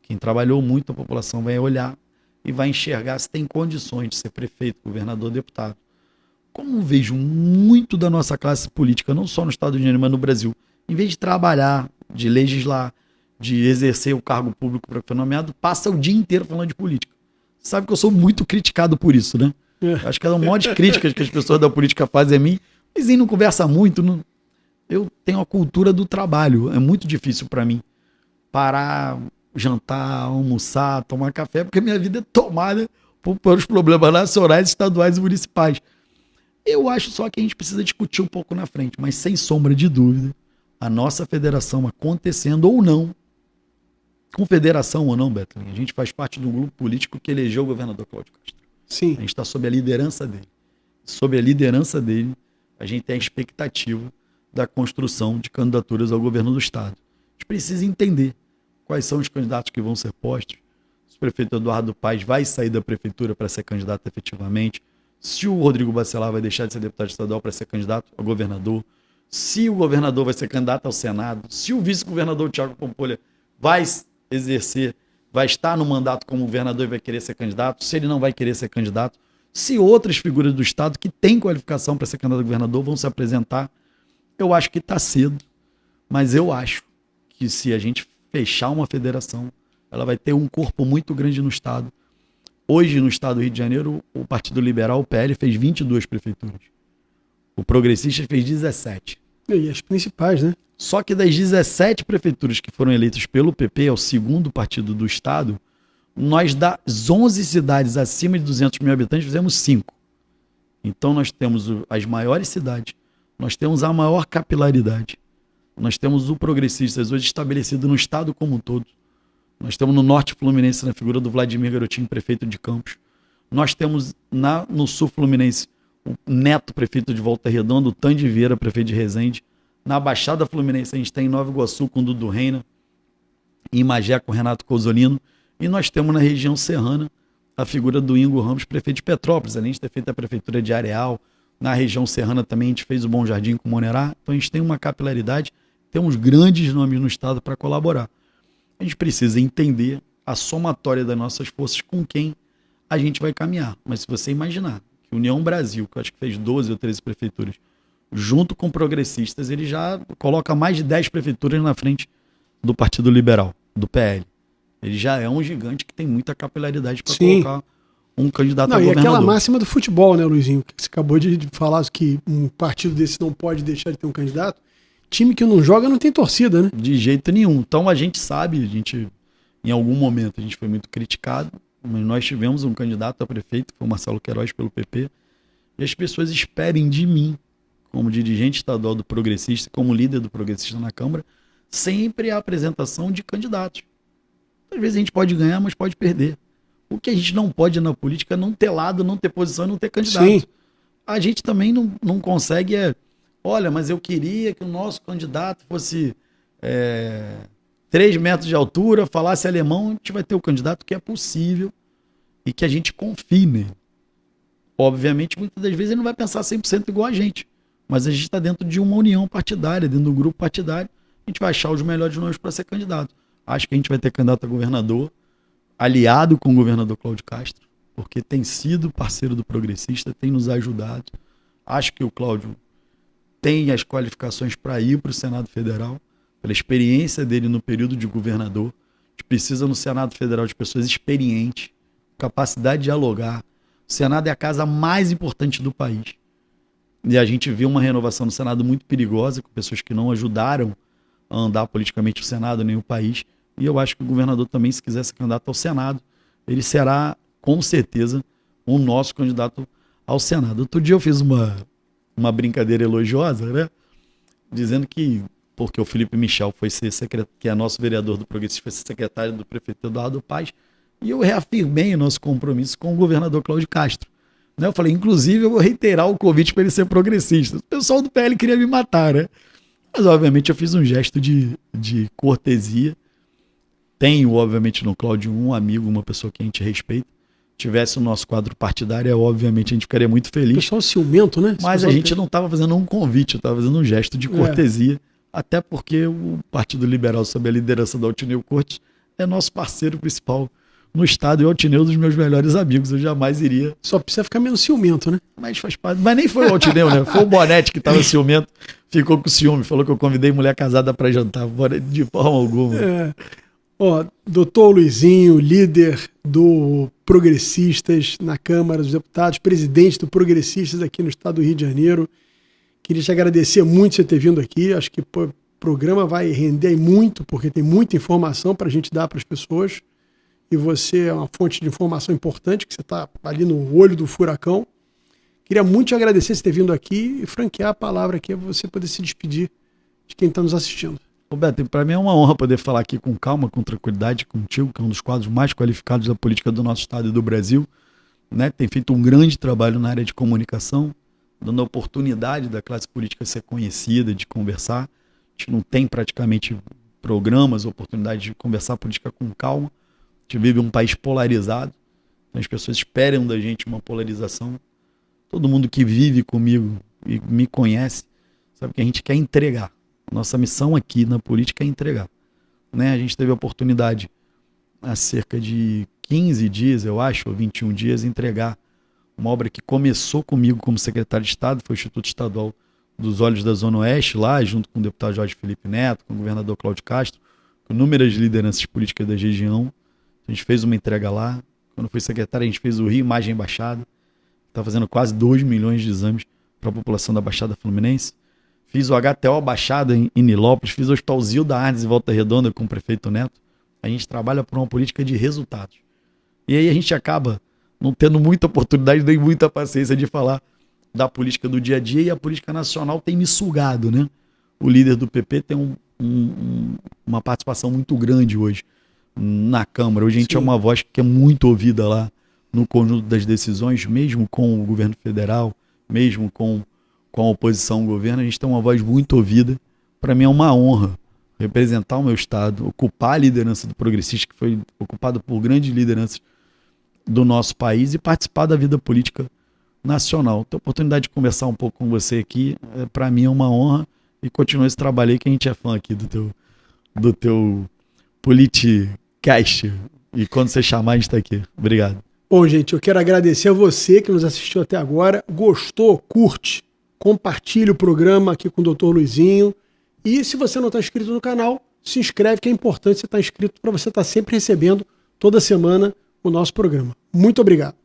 Quem trabalhou muito, a população vai olhar e vai enxergar se tem condições de ser prefeito, governador, deputado. Como vejo muito da nossa classe política, não só no estado do Rio de Janeiro, mas no Brasil, em vez de trabalhar, de legislar, de exercer o cargo público para ser nomeado, passa o dia inteiro falando de política. Você sabe que eu sou muito criticado por isso, né? Acho que é uma maior de críticas que as pessoas da política fazem a mim. Mas não conversa muito. Eu tenho a cultura do trabalho. É muito difícil para mim parar, jantar, almoçar, tomar café, porque minha vida é tomada por os problemas nacionais, estaduais e municipais. Eu acho só que a gente precisa discutir um pouco na frente, mas sem sombra de dúvida, a nossa federação acontecendo ou não, com federação ou não, Betlin, a gente faz parte de um grupo político que elegeu o governador Cláudio Castro. Sim. A gente está sob a liderança dele. Sob a liderança dele, a gente tem a expectativa da construção de candidaturas ao governo do estado. A gente precisa entender quais são os candidatos que vão ser postos, se o prefeito Eduardo Paes vai sair da prefeitura para ser candidato efetivamente, se o Rodrigo Bacelar vai deixar de ser deputado estadual para ser candidato a governador, se o governador vai ser candidato ao Senado, se o vice-governador Thiago Pampolha vai exercer, vai estar no mandato como governador e vai querer ser candidato, se ele não vai querer ser candidato, se outras figuras do estado que têm qualificação para ser candidato a governador vão se apresentar. Eu acho que está cedo, mas eu acho que se a gente fechar uma federação, ela vai ter um corpo muito grande no estado. Hoje, no estado do Rio de Janeiro, o Partido Liberal, o PL, fez 22 prefeituras. O Progressista fez 17. E as principais, né? Só que das 17 prefeituras que foram eleitas pelo PP, é o segundo partido do estado, nós das 11 cidades acima de 200 mil habitantes fizemos 5. Então nós temos as maiores cidades, nós temos a maior capilaridade, Nós temos o Progressistas hoje estabelecido no estado como um todo. Nós temos no Norte Fluminense, na figura do Vladimir Garotinho, prefeito de Campos. Nós temos no Sul Fluminense o Neto, prefeito de Volta Redonda, o Tandy Vieira, prefeito de Resende. Na Baixada Fluminense a gente tem em Nova Iguaçu com o Dudu Reina, em Magé com o Renato Cozzolino. E nós temos na região serrana a figura do Ingo Ramos, prefeito de Petrópolis, além de ter feito a prefeitura de Areal. Na região serrana também a gente fez o Bom Jardim com o Monerá. Então a gente tem uma capilaridade, temos grandes nomes no estado para colaborar. A gente precisa entender a somatória das nossas forças com quem a gente vai caminhar. Mas se você imaginar que União Brasil, que eu acho que fez 12 ou 13 prefeituras, junto com Progressistas, ele já coloca mais de 10 prefeituras na frente do Partido Liberal, do PL. Ele já é um gigante que tem muita capilaridade para colocar um candidato a governador. E aquela máxima do futebol, né, Luizinho? Que você acabou de falar que um partido desse não pode deixar de ter um candidato. Time que não joga não tem torcida, né? De jeito nenhum. Então a gente sabe, em algum momento a gente foi muito criticado, mas nós tivemos um candidato a prefeito, que foi o Marcelo Queiroz pelo PP, e as pessoas esperem de mim, como dirigente estadual do Progressista, como líder do Progressista na Câmara, sempre a apresentação de candidatos. Às vezes a gente pode ganhar, mas pode perder. O que a gente não pode na política é não ter lado, não ter posição, não ter candidato. Sim. A gente também não consegue, olha, mas eu queria que o nosso candidato fosse 3 metros de altura, falasse alemão. A gente vai ter o candidato que é possível e que a gente confie nele. Obviamente, muitas das vezes ele não vai pensar 100% igual a gente, mas a gente está dentro de uma união partidária, dentro do grupo partidário, a gente vai achar os melhores nomes para ser candidato. Acho que a gente vai ter candidato a governador, aliado com o governador Cláudio Castro, porque tem sido parceiro do Progressista, tem nos ajudado. Acho que o Cláudio tem as qualificações para ir para o Senado Federal, pela experiência dele no período de governador. A gente precisa no Senado Federal de pessoas experientes, capacidade de dialogar. O Senado é a casa mais importante do país. E a gente vê uma renovação no Senado muito perigosa, com pessoas que não ajudaram a andar politicamente o Senado nem o país. E eu acho que o governador também, se quiser ser candidato ao Senado, ele será, com certeza, o nosso candidato ao Senado. Outro dia eu fiz uma brincadeira elogiosa, né? Dizendo que, porque o Felipe Michel foi ser que é nosso vereador do Progressista, foi ser secretário do prefeito Eduardo Paes, e eu reafirmei o nosso compromisso com o governador Cláudio Castro. Né? Eu falei, inclusive, eu vou reiterar o convite para ele ser progressista. O pessoal do PL queria me matar, né? Mas, obviamente, eu fiz um gesto de cortesia. Tenho, obviamente, no Cláudio um amigo, uma pessoa que a gente respeita. Tivesse o nosso quadro partidário, obviamente, a gente ficaria muito feliz. Pessoal ciumento, né? Mas a gente não estava fazendo um convite, estava fazendo um gesto de cortesia. Até porque o Partido Liberal, sob a liderança do Altineu Cortes, é nosso parceiro principal no estado, e o Altineu é um dos meus melhores amigos. Eu jamais iria. Só precisa ficar menos ciumento, né? Mas faz parte. Mas nem foi o Altineu, né? Foi o Bonetti que estava ciumento, ficou com ciúme, falou que eu convidei mulher casada para jantar. De forma alguma. Doutor Luizinho, líder do Progressistas na Câmara dos Deputados, presidente do Progressistas aqui no estado do Rio de Janeiro. Queria te agradecer muito você ter vindo aqui. Acho que o programa vai render aí muito, porque tem muita informação para a gente dar para as pessoas. E você é uma fonte de informação importante, que você está ali no olho do furacão. Queria muito te agradecer por ter vindo aqui e franquear a palavra aqui para você poder se despedir de quem está nos assistindo. Roberto, para mim é uma honra poder falar aqui com calma, com tranquilidade contigo, que é um dos quadros mais qualificados da política do nosso estado e do Brasil, né? Tem feito um grande trabalho na área de comunicação, dando a oportunidade da classe política ser conhecida, de conversar. A gente não tem praticamente programas, oportunidade de conversar política com calma. A gente vive um país polarizado, então as pessoas esperam da gente uma polarização. Todo mundo que vive comigo e me conhece sabe que a gente quer entregar. Nossa missão aqui na política é entregar. Né? A gente teve a oportunidade, há cerca de 15 dias, eu acho, ou 21 dias, entregar uma obra que começou comigo como secretário de Estado, foi o Instituto Estadual dos Olhos da Zona Oeste, lá, junto com o deputado Jorge Felipe Neto, com o governador Cláudio Castro, com inúmeras lideranças políticas da região. A gente fez uma entrega lá. Quando fui secretário, a gente fez o Rio Imagem Baixada, está fazendo quase 2 milhões de exames para a população da Baixada Fluminense. Fiz o HTO Baixada em Nilópolis, fiz o Hospital Zilda Arnes em Volta Redonda com o prefeito Neto. A gente trabalha por uma política de resultados. E aí a gente acaba não tendo muita oportunidade nem muita paciência de falar da política do dia a dia, e a política nacional tem me sugado, né? o líder do PP tem uma participação muito grande hoje na Câmara. Hoje a gente é uma voz que é muito ouvida lá no conjunto das decisões, mesmo com o governo federal, mesmo com a oposição ao governo, a gente tem uma voz muito ouvida. Para mim é uma honra representar o meu estado, ocupar a liderança do Progressista, que foi ocupado por grandes lideranças do nosso país, e participar da vida política nacional. Ter a oportunidade de conversar um pouco com você aqui, para mim é uma honra, e continua esse trabalho aí, que a gente é fã aqui do teu Politicast. E quando você chamar, a gente está aqui. Obrigado. Bom, gente, eu quero agradecer a você que nos assistiu até agora. Gostou? Curte, compartilhe o programa aqui com o Dr. Luizinho. E se você não está inscrito no canal, se inscreve, que é importante você estar inscrito para você estar sempre recebendo toda semana o nosso programa. Muito obrigado.